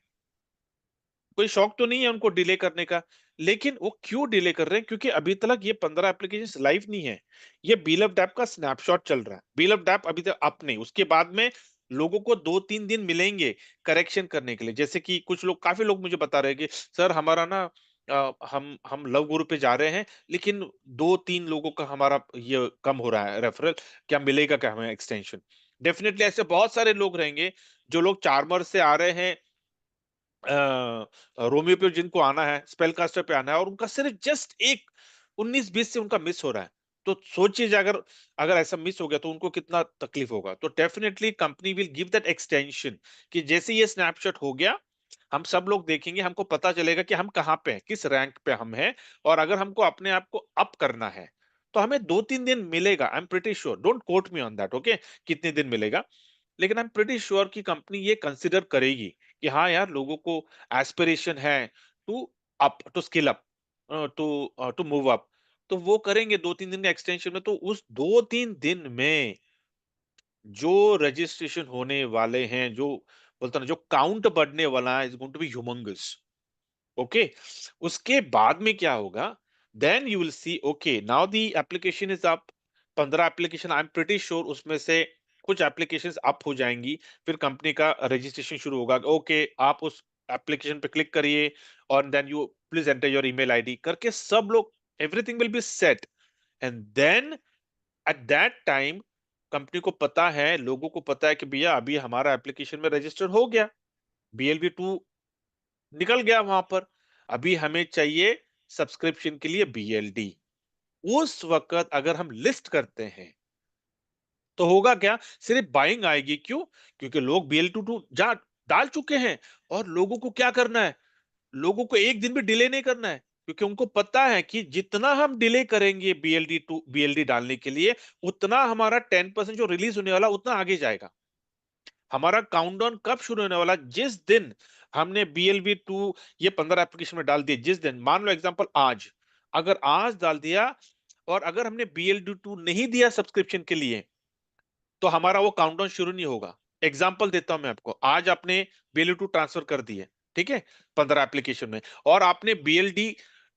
Speaker 1: कोई शौक तो नहीं है उनको डिले करने का, लेकिन वो क्यों डिले कर रहे हैं? क्योंकि अभी तक ये 15 एप्लीकेशन लाइव नहीं है। ये बीलअप डैप का स्नैपशॉट चल रहा है। बीलअप डैप अभी तक अप नहीं, उसके बाद में लोगों को 2-3 दिन मिलेंगे करेक्शन करने के लिए। जैसे कि कुछ लोग, काफी लोग मुझे बता रहे हैं कि सर हमारा ना हम लव गुरु पे जा रहे हैं, लेकिन 2-3 लोगों का हमारा ये कम हो रहा है रेफरल, क्या मिलेगा क्या हमें एक्सटेंशन? डेफिनेटली ऐसे बहुत सारे लोग रहेंगे जो लोग चार्मर से आ रहे हैं, रोमियो पे जिनको आना है, स्पेल कास्टर पे आना है, और उनका सिर्फ जस्ट एक 19-20 से उनका मिस हो रहा है। तो सोचिए अगर अगर ऐसा मिस हो गया तो उनको कितना तकलीफ होगा। तो definitely company will give that extension कि जैसे ये स्नैपशॉट हो गया, हम सब लोग देखेंगे, हमको पता चलेगा कि हम कहाँ पे हैं, किस रैंक पे हम हैं, और अगर हमको अपने आप को अप करना है तो हमें 2-3 दिन मिलेगा। I am pretty sure, don't quote me on that, okay, कितने दिन मिलेगा, लेकिन आई एम प्रीटी श्योर कि कंपनी ये कंसिडर करेगी कि हाँ यार, लोगों को एस्पिरेशन है to up, to skill up, to move up, तो वो करेंगे 2-3 दिन का एक्सटेंशन में। तो उस 2-3 दिन में जो रजिस्ट्रेशन होने वाले हैं, जो बोलता ना, जो काउंट बढ़ने वाला है, is going to be humongous. Okay, उसके बाद में क्या होगा? Then you will see, okay now the application is up. 15 application, I am pretty sure उसमें से कुछ एप्लीकेशंस अप हो जाएंगी, फिर कंपनी का रजिस्ट्रेशन शुरू होगा। ओके, आप उस एप्लीकेशन पे क्लिक करिए और then you please enter your email ID करके सब लोग, everything will be set, and then at that time company को पता है, लोगों को पता है कि भैया अभी हमारा एप्लीकेशन में रजिस्टर हो गया, BLV2 निकल गया वहां पर, अभी हमें चाहिए सब्सक्रिप्शन के लिए BLD। उस वक्त अगर हम लिस्ट करते हैं तो होगा क्या? सिर्फ बाइंग आएगी। क्यों? क्योंकि लोग BL22 जा डाल चुके हैं, और लोगों को क्या करना है? लोगों को एक दिन भी डिले नहीं करना है, क्योंकि उनको पता है कि जितना हम डिले करेंगे BLD डालने के लिए, उतना हमारा 10% जो रिलीज होने वाला उतना आगे जाएगा। हमारा काउंटडाउन कब शुरू होने वाला? जिस दिन हमने BLV2 ये 15 एप्लीकेशन में डाल दिए, जिस दिन, मान लो एग्जांपल आज, अगर आज डाल दिया और अगर हमने BLV2 नहीं दिया सब्सक्रिप्शन के लिए, तो हमारा वो काउंटडाउन शुरू नहीं होगा। एग्जांपल देता हूं मैं आपको, आज आपने BLV2 ट्रांसफर कर दिए, ठीक है, 15 एप्लीकेशन में, और आपने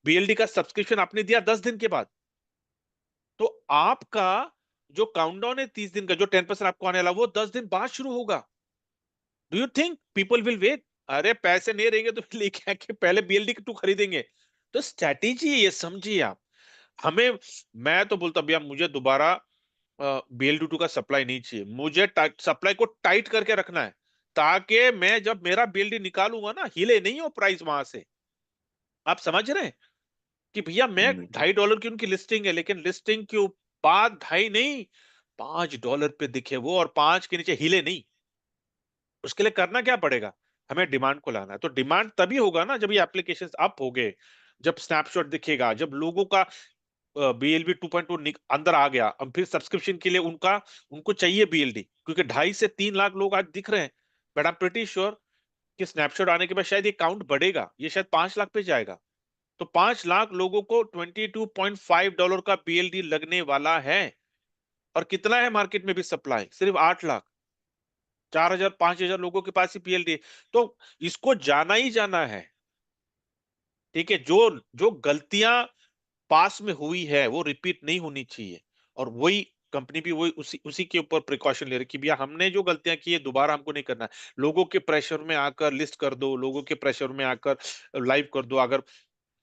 Speaker 1: BLD का सब्सक्रिप्शन आपने दिया 10 दिन के बाद, तो आपका जो काउंटडाउन है 30 दिन का, जो 10% आपको आने वाला, वो 10 दिन बाद शुरू होगा। Do you think people will wait? अरे पैसे नहीं रहेंगे तो लेके आके पहले BLD2 खरीदेंगे। तो स्ट्रैटेजी ये समझिए आप। हमें, मैं तो बोलता भैया मुझे दोबारा BLD2 का सप्लाई नहीं चाहिए, मुझे सप्लाई को टाइट करके रखना है, ताकि मैं जब मेरा BLD निकालूंगा ना, हिले नहीं हो प्राइस वहां से। आप समझ रहे हैं कि भैया मैं $2.5 की उनकी लिस्टिंग है, लेकिन लिस्टिंग के बाद 2.5 नहीं, $5 पे दिखे वो, और 5 के नीचे हिले नहीं। उसके लिए करना क्या पड़ेगा? हमें डिमांड को लाना है। तो डिमांड तभी होगा ना जब ये एप्लीकेशंस अप हो गए, जब स्नैपशॉट दिखेगा, जब लोगों का BLV 2.2 अंदर आ गया। अब फिर सब्सक्रिप्शन के लिए उनको चाहिए BLD, क्योंकि 2.5 से 3 लाख लोग आज दिख रहे हैं, but I am pretty sure कि स्नैपशॉट आने के बाद शायद ये काउंट बढ़ेगा, ये शायद 5 लाख पे जाएगा। तो 5 लाख लोगों को $22.5 का BLD लगने वाला है। और कितना है मार्केट में भी सप्लाई? सिर्फ 8 लाख, 4,000-5,000 लोगों के पास ही BLD। तो इसको जाना ही जाना है, ठीक है। जो गलतियां पास में हुई है वो रिपीट नहीं होनी चाहिए, और वही कंपनी भी वही उसी के ऊपर प्रिकॉशन ले रही कि भैया हमने जो गलतियां की है दोबारा हमको नहीं करना है। लोगों के प्रेशर में आकर लिस्ट कर दो, लोगों के प्रेशर में आकर लाइव कर दो, अगर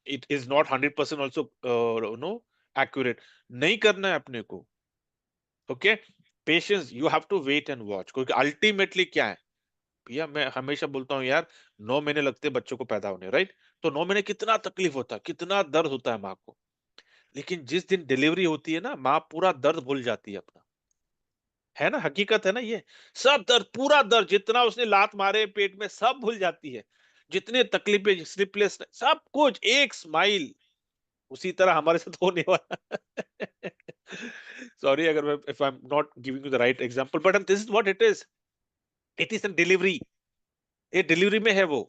Speaker 1: it is not 100% also no accurate, नहीं करना है अपने को। Okay, patience, you have to wait and watch, क्योंकि अल्टीमेटली क्या है भैया, मैं हमेशा बोलता हूँ यार, 9 महीने लगते हैं बच्चों को पैदा होने, राइट? तो 9 महीने कितना तकलीफ होता है, कितना दर्द होता है माँ को, लेकिन जिस दिन डिलीवरी होती है ना, माँ पूरा दर्द भूल जाती है अपना, है ना, हकीकत है ना ये। सब दर्द, पूरा दर्द, जितना उसने लात मारे पेट में, सब भूल जाती है, जितने तकलीफें, स्लीपलेस, सब कुछ, एक स्माइल। उसी तरह हमारे साथ होने वाला सॉरी अगर मैं, if I am not giving you the right example, but this is what it is an delivery, ये डिलीवरी में है वो।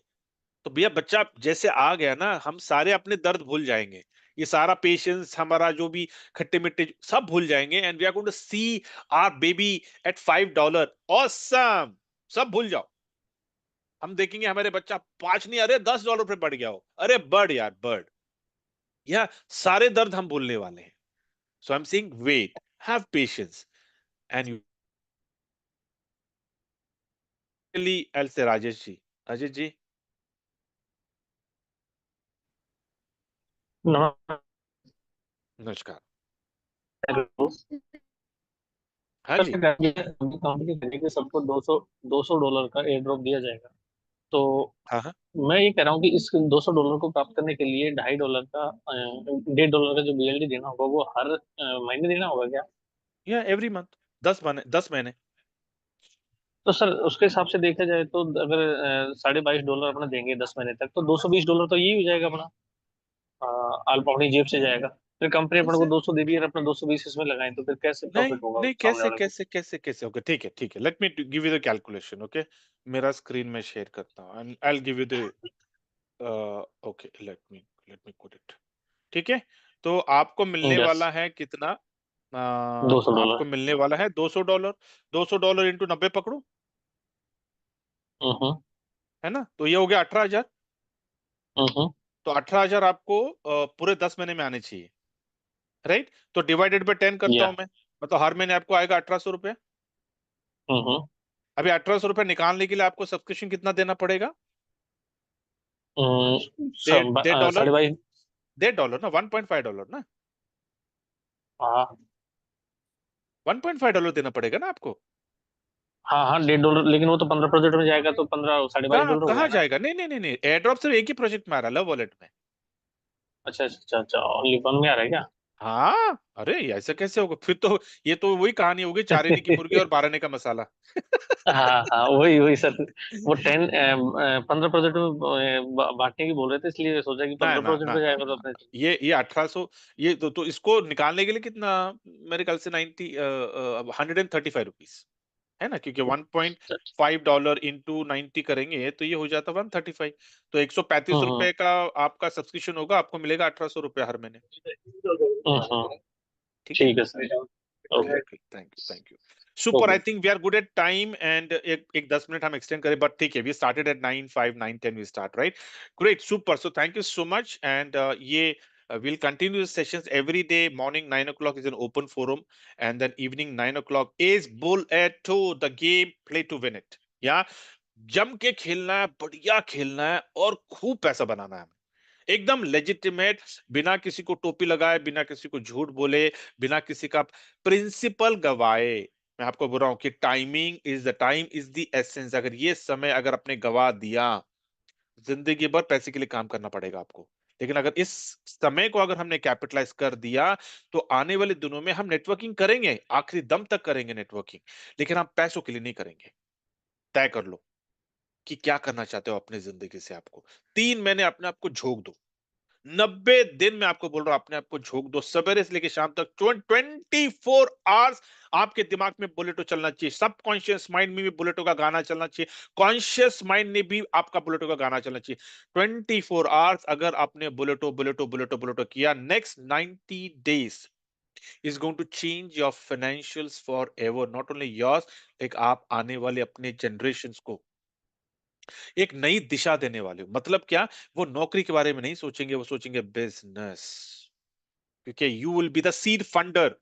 Speaker 1: तो भैया बच्चा जैसे आ गया ना, हम सारे अपने दर्द भूल जाएंगे, ये सारा पेशेंस हमारा जो भी खट्टे मिट्टे सब भूल जाएंगे, and we are going to see our baby at $5, awesome, सब भूल जाओ। हम देखेंगे हमारे बच्चा 5 नहीं, अरे $10 पे बढ़ गया हो, अरे बढ़ यार बढ़, या सारे दर्द हम भूलने वाले हैं। So I am saying wait, have patience, and you'll say Rajesh जी। नमस्कार। हाँ जी।
Speaker 14: कंपनी कहेगी सबको $200 का एयर ड्रॉप दिया जाएगा, तो
Speaker 1: हाँ हाँ,
Speaker 14: मैं ये कह रहा हूँ कि इस $200 को प्राप्त करने के लिए $2.5 का $1.5 का जो बीएलडी देना होगा वो हर महीने देना होगा क्या?
Speaker 1: या एवरी मंथ, 10 महीने।
Speaker 14: तो सर उसके हिसाब से देखा जाए तो अगर $22.5 अपना देंगे 10 महीने तक, तो $220 तो यही हो जाएगा अपना, आप अपनी जेब से जाएगा। फिर कंपनी अपन को 200 दे दी और अपना 220 इसमें लगाएं, तो फिर कैसे
Speaker 1: नहीं
Speaker 14: प्रॉफिट होगा
Speaker 1: नहीं,
Speaker 14: सामने
Speaker 1: कैसे
Speaker 14: वाले को?
Speaker 1: कैसे कैसे कैसे ओके, ठीक है, let me give you the calculation. Okay, मेरा स्क्रीन में शेयर करता हूँ, and I will give you the okay, let me put it. ठीक है, तो आपको मिलने
Speaker 14: यस,
Speaker 1: वाला है कितना,
Speaker 14: $200।
Speaker 1: आपको मिलने वाला है $200, $200 इंटू 90 पकड़ो,
Speaker 14: हम्म
Speaker 1: है ना, तो ये हो गया 18,000।
Speaker 14: हम्म
Speaker 1: तो 18,000 आपको पूरे 10 महीने में आने चाहिए, राइट? तो डिवाइडेड बाय 10 करता
Speaker 14: या
Speaker 1: हूं मैं, मतलब हर महीने आपको आएगा 1,800 रुपए।
Speaker 14: हम्म
Speaker 1: अभी 1,800 रुपए निकालने के लिए आपको सब्सक्रिप्शन कितना देना पड़ेगा? डेढ़ डॉलर,
Speaker 14: $22.5।
Speaker 1: $1.5 ना, $1.5 ना,
Speaker 14: हाँ
Speaker 1: $1.5 देना पड़ेगा ना आपको।
Speaker 14: हाँ हाँ, $1.5, लेकिन वो तो 15 प्रोजेक्ट में जाएगा तो 15 $22.5 हो गया
Speaker 1: कहाँ
Speaker 14: ना?
Speaker 1: जाएगा? नहीं नहीं नहीं नहीं, एयर ड्रॉप सिर्फ एक ही प्रोजेक्ट में आ रहा है, लव वॉलेट में।
Speaker 14: अच्छा अच्छा अच्छा अच्छा, ओनली वन में आ रहा है क्या?
Speaker 1: हाँ, अरे ऐसा कैसे होगा फिर तो, ये तो वही कहानी होगी, 4 आने की मुर्गी और 12 आने का मसाला
Speaker 14: हाँ हाँ, वही वही सर, वो 15 प्रोजेक्ट में बांटने की बोल रहे थे, इसलिए सोचा कि
Speaker 1: ना
Speaker 14: 15
Speaker 1: ना
Speaker 14: प्रोजेक्ट
Speaker 1: ना
Speaker 14: पे
Speaker 1: ना
Speaker 14: जाएगा तो
Speaker 1: ना
Speaker 14: अपने।
Speaker 1: ना। ये 1800, ये तो इसको निकालने के लिए कितना, मेरे ख्याल से 135 रुपीज है ना, क्योंकि $1.5 इंटू 90 करेंगे तो ये हो जाता 135। तो 135
Speaker 14: हम्म
Speaker 1: रुपए का आपका सब्सक्रिप्शन होगा, आपको मिलेगा 1,800 रुपए हर महीने।
Speaker 14: हम्म,
Speaker 1: ठीक है,
Speaker 14: ठीक है sir, okay
Speaker 1: okay, thank you super.
Speaker 14: Okay.
Speaker 1: I think we are good at time, and एक 10 मिनट हम एक्सटेंड करें, बट ठीक है, we started at 9:05, 9:10 we start, right? Great, super, so thank you so much, and ये we'll continue the sessions every day. Morning 9 o'clock is an open forum, and then evening 9 o'clock is Bull at 2, the game, play to win it. Yeah, जम के खेलना है, बढ़िया खेलना है, और खूब पैसा बनाना है, एकदम लेजिटिमेट, बिना किसी को टोपी लगाए, बिना किसी को झूठ बोले, बिना किसी का प्रिंसिपल गवाए। मैं आपको बोल रहा हूं कि टाइम इज द एसेंस। अगर ये समय अगर आपने गवा दिया, जिंदगी भर पैसे के लिए काम करना पड़ेगा आपको। लेकिन अगर इस समय को अगर हमने कैपिटलाइज कर दिया, तो आने वाले दिनों में हम नेटवर्किंग करेंगे, आखिरी दम तक करेंगे नेटवर्किंग, लेकिन हम पैसों के लिए नहीं करेंगे। तय कर लो कि क्या करना चाहते हो अपनी जिंदगी से। आपको 3 महीने अपने आप को झोंक दो, 90 दिन में आपको बोल रहा हूं, अपने आप को झोंक दो, सवेरे से लेकर शाम तक 24 आवर्स आपके दिमाग में बुलेटो चलना चाहिए, सबकॉन्शियस माइंड में भी बुलेटो का गाना चलना चाहिए, कॉन्शियस माइंड में भी आपका बुलेटो का गाना चलना चाहिए। 24 आवर्स अगर आपने बुलेटो बुलेटो बुलेटो बुलेटो किया, next 90 days is going to change your financials forever, not only yours, एक आप आने वाले अपने जनरेशंस को एक नई दिशा देने वाले हो। मतलब क्या, वो नौकरी के बारे में नहीं सोचेंगे, वो सोचेंगे बिजनेस, क्योंकि you will be the seed funder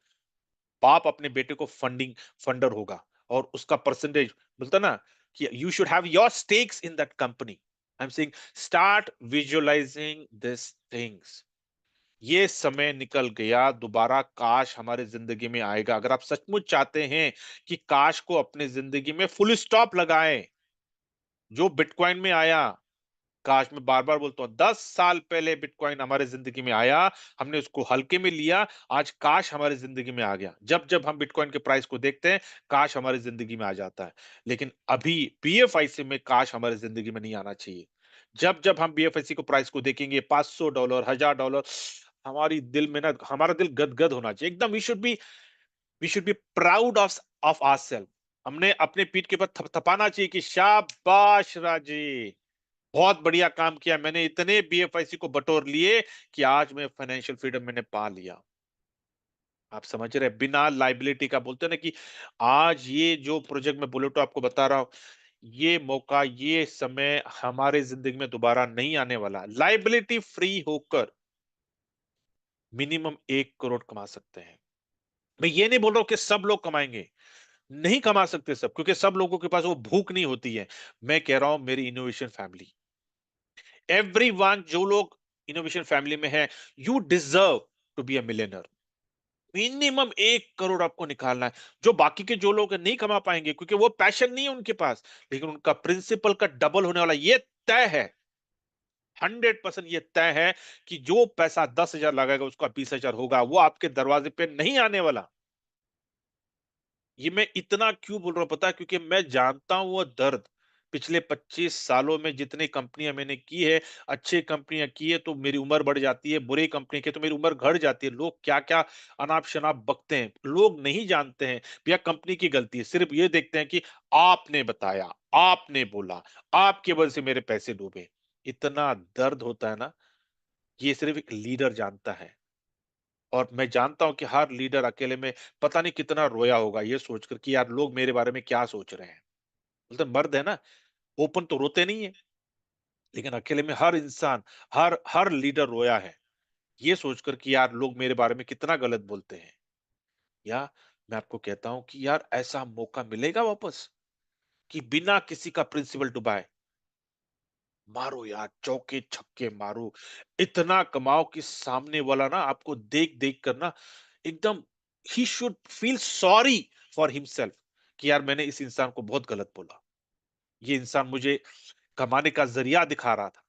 Speaker 1: बाप अपने बेटे को फंडर होगा और उसका परसेंटेज बोलता ना कि you should have your stakes in that company. I am saying start visualising this things. ये समय निकल गया, दोबारा काश हमारे जिंदगी में आएगा। अगर आप सचमुच चाहते हैं कि काश को अपने जिंदगी में फुल स्टॉप लगाएं, जो बिटकॉइन में आया, काश, मैं बार बार बोलता हूं 10 साल पहले बिटकॉइन हमारे जिंदगी में आया, हमने उसको हल्के में लिया, आज काश हमारी जिंदगी में आ गया। जब जब हम बिटकॉइन के प्राइस को देखते हैं, काश हमारी जिंदगी में आ जाता है। लेकिन अभी बीएफआईसी में काश हमारी जिंदगी में नहीं आना चाहिए। जब जब हम बीएफआईसी को प्राइस को देखेंगे, $500, $1000, हमारी दिल में ना, हमारा दिल गदगद होना चाहिए एकदम। We should be proud of ourselves. हमने अपने पीठ के ऊपर थपथपाना चाहिए कि शाबाश राजी, बहुत बढ़िया काम किया, मैंने इतने बीएफआईसी को बटोर लिए कि आज मैं फाइनेंशियल फ्रीडम मैंने पा लिया। आप समझ रहे हैं? बिना लाइबिलिटी का, बोलते हैं ना कि आज ये जो प्रोजेक्ट मैं बुलेटो आपको बता रहा हूं, ये मौका, ये समय हमारे जिंदगी में दोबारा नहीं आने वाला। लाइबिलिटी फ्री होकर मिनिमम 1 करोड़ कमा सकते हैं। मैं ये नहीं बोल रहा हूं कि सब लोग कमाएंगे, नहीं कमा सकते सब, क्योंकि सब लोगों के पास वो भूख नहीं होती है। मैं कह रहा हूं मेरी इनोवेशन फैमिली, एवरीवन, जो लोग इनोवेशन फैमिली में है, you deserve to be a millionaire. Minimum 1 crore आपको निकालना है। जो बाकी के जो लोग नहीं कमा पाएंगे क्योंकि वो पैशन नहीं है उनके पास, लेकिन उनका प्रिंसिपल का डबल होने वाला, ये तय है, 100% ये तय है कि जो पैसा 10,000 लगाएगा उसका 20,000 होगा। वो आपके दरवाजे पे नहीं आने वाला। ये मैं इतना क्यों बोल रहा हूं पता है? क्योंकि मैं जानता हूं वो दर्द। पिछले 25 सालों में जितनी कंपनियां मैंने की है, अच्छी कंपनियां की है तो मेरी उम्र बढ़ जाती है, बुरी कंपनी की तो मेरी उम्र घट जाती है। लोग क्या क्या अनाप शनाप बकते हैं, लोग नहीं जानते हैं भैया कंपनी की गलती है, सिर्फ ये देखते हैं कि आपने बताया, आपने बोला, आपकी वजह से मेरे पैसे डूबे। इतना दर्द होता है ना, ये सिर्फ एक लीडर जानता है। और मैं जानता हूं कि हर लीडर अकेले में पता नहीं कितना रोया होगा ये सोचकर कि यार लोग मेरे बारे में क्या सोच रहे हैं। बोलते मर्द है ना, ओपन तो रोते नहीं है, लेकिन अकेले में हर इंसान, हर हर लीडर रोया है ये सोचकर कि यार लोग मेरे बारे में कितना गलत बोलते हैं। या मैं आपको कहता हूं कि यार ऐसा मौका मिलेगा वापस कि बिना किसी का प्रिंसिपल डुबाए मारो यार, चौके छक्के मारो, इतना कमाओ कि सामने वाला ना आपको देख देख कर ना एकदम he should feel sorry for himself कि यार मैंने इस इंसान को बहुत गलत बोला, ये इंसान मुझे कमाने का जरिया दिखा रहा था।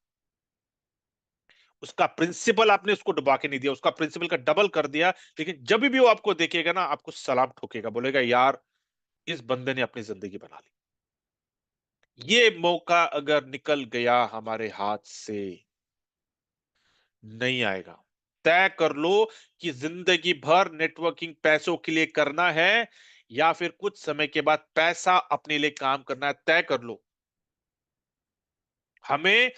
Speaker 1: उसका प्रिंसिपल आपने उसको डुबा के नहीं दिया, उसका प्रिंसिपल का डबल कर दिया, लेकिन जब भी वो आपको देखेगा ना आपको सलाम ठोकेगा, बोलेगा यार इस बंदे ने अपनी जिंदगी बना ली। ये मौका अगर निकल गया हमारे हाथ से, नहीं आएगा। तय कर लो कि जिंदगी भर नेटवर्किंग पैसों के लिए करना है या फिर कुछ समय के बाद पैसा अपने लिए काम करना है, तय कर लो। हमें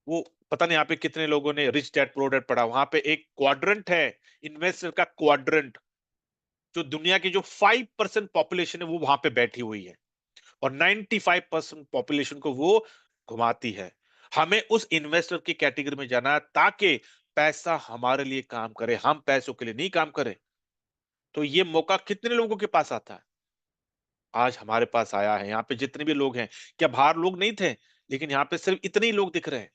Speaker 1: वो पता नहीं यहाँ पे कितने लोगों ने रिच डैड पुअर डैड पढ़ा, वहां पे एक क्वाड्रेंट है, इन्वेस्टर का क्वाड्रेंट, जो दुनिया की जो 5% पॉपुलेशन है वो वहां पे बैठी हुई है और 95% पॉपुलेशन को वो घुमाती है। हमें उस इन्वेस्टर की कैटेगरी में जाना है ताकि पैसा हमारे लिए काम करे, हम पैसों के लिए नहीं काम करें। तो ये मौका कितने लोगों के पास आता है? आज हमारे पास आया है। यहाँ पे जितने भी लोग हैं, क्या बाहर लोग नहीं थे? लेकिन यहाँ पे सिर्फ इतने ही लोग दिख रहे हैं।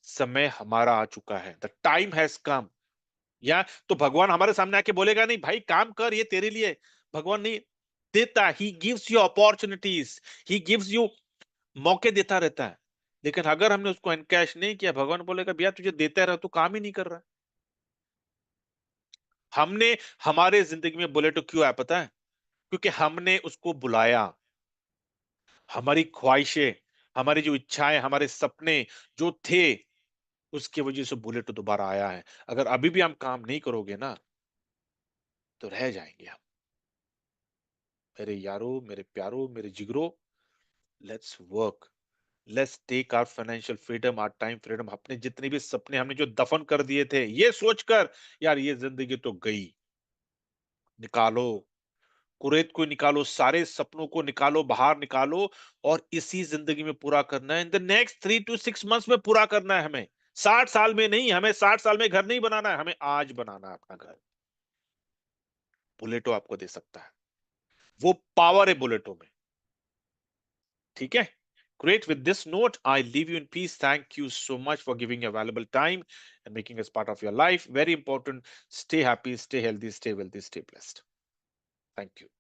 Speaker 1: समय हमारा आ चुका है, द टाइम हैज कम। या तो भगवान हमारे सामने आके बोलेगा नहीं भाई काम कर, ये तेरे लिए। भगवान नहीं देता, he gives you opportunities, he gives you, मौके देता रहता है। लेकिन अगर हमने उसको एनकैश नहीं किया, भगवान बोलेगा भैया तुझे देता रहा, तू काम ही नहीं कर रहा। हमने हमारे जिंदगी में बुलेट क्यों आया पता है? क्योंकि हमने उसको बुलाया। हमारी ख्वाहिशें, हमारी जो इच्छाएं, हमारे सपने जो थे, उसकी वजह से बुलेट दोबारा आया है। अगर अभी भी हम काम नहीं करोगे ना तो रह जाएंगे हम। मेरे यारों, मेरे प्यारों, मेरे जिगरों, let's work, let's take our financial freedom, our time freedom. अपने जितने भी सपने हमने जो दफन कर दिए थे ये सोचकर यार ये जिंदगी तो गई, निकालो, कुरेद को निकालो, सारे सपनों को निकालो, बाहर निकालो और इसी जिंदगी में पूरा करना है। In the next 3 to 6 months में पूरा करना है हमें। 60 साल में नहीं, हमें 60 साल में घर नहीं बनाना है, हमें आज बनाना है अपना घर। बुलेटो आपको दे सकता है, वो पावर है बुलेटो में। ठीक है, great. With this note, I leave you in peace. Thank you so much for giving your valuable time and making us part of your life. Very important. Stay happy, stay healthy, stay wealthy, stay blessed. Thank you.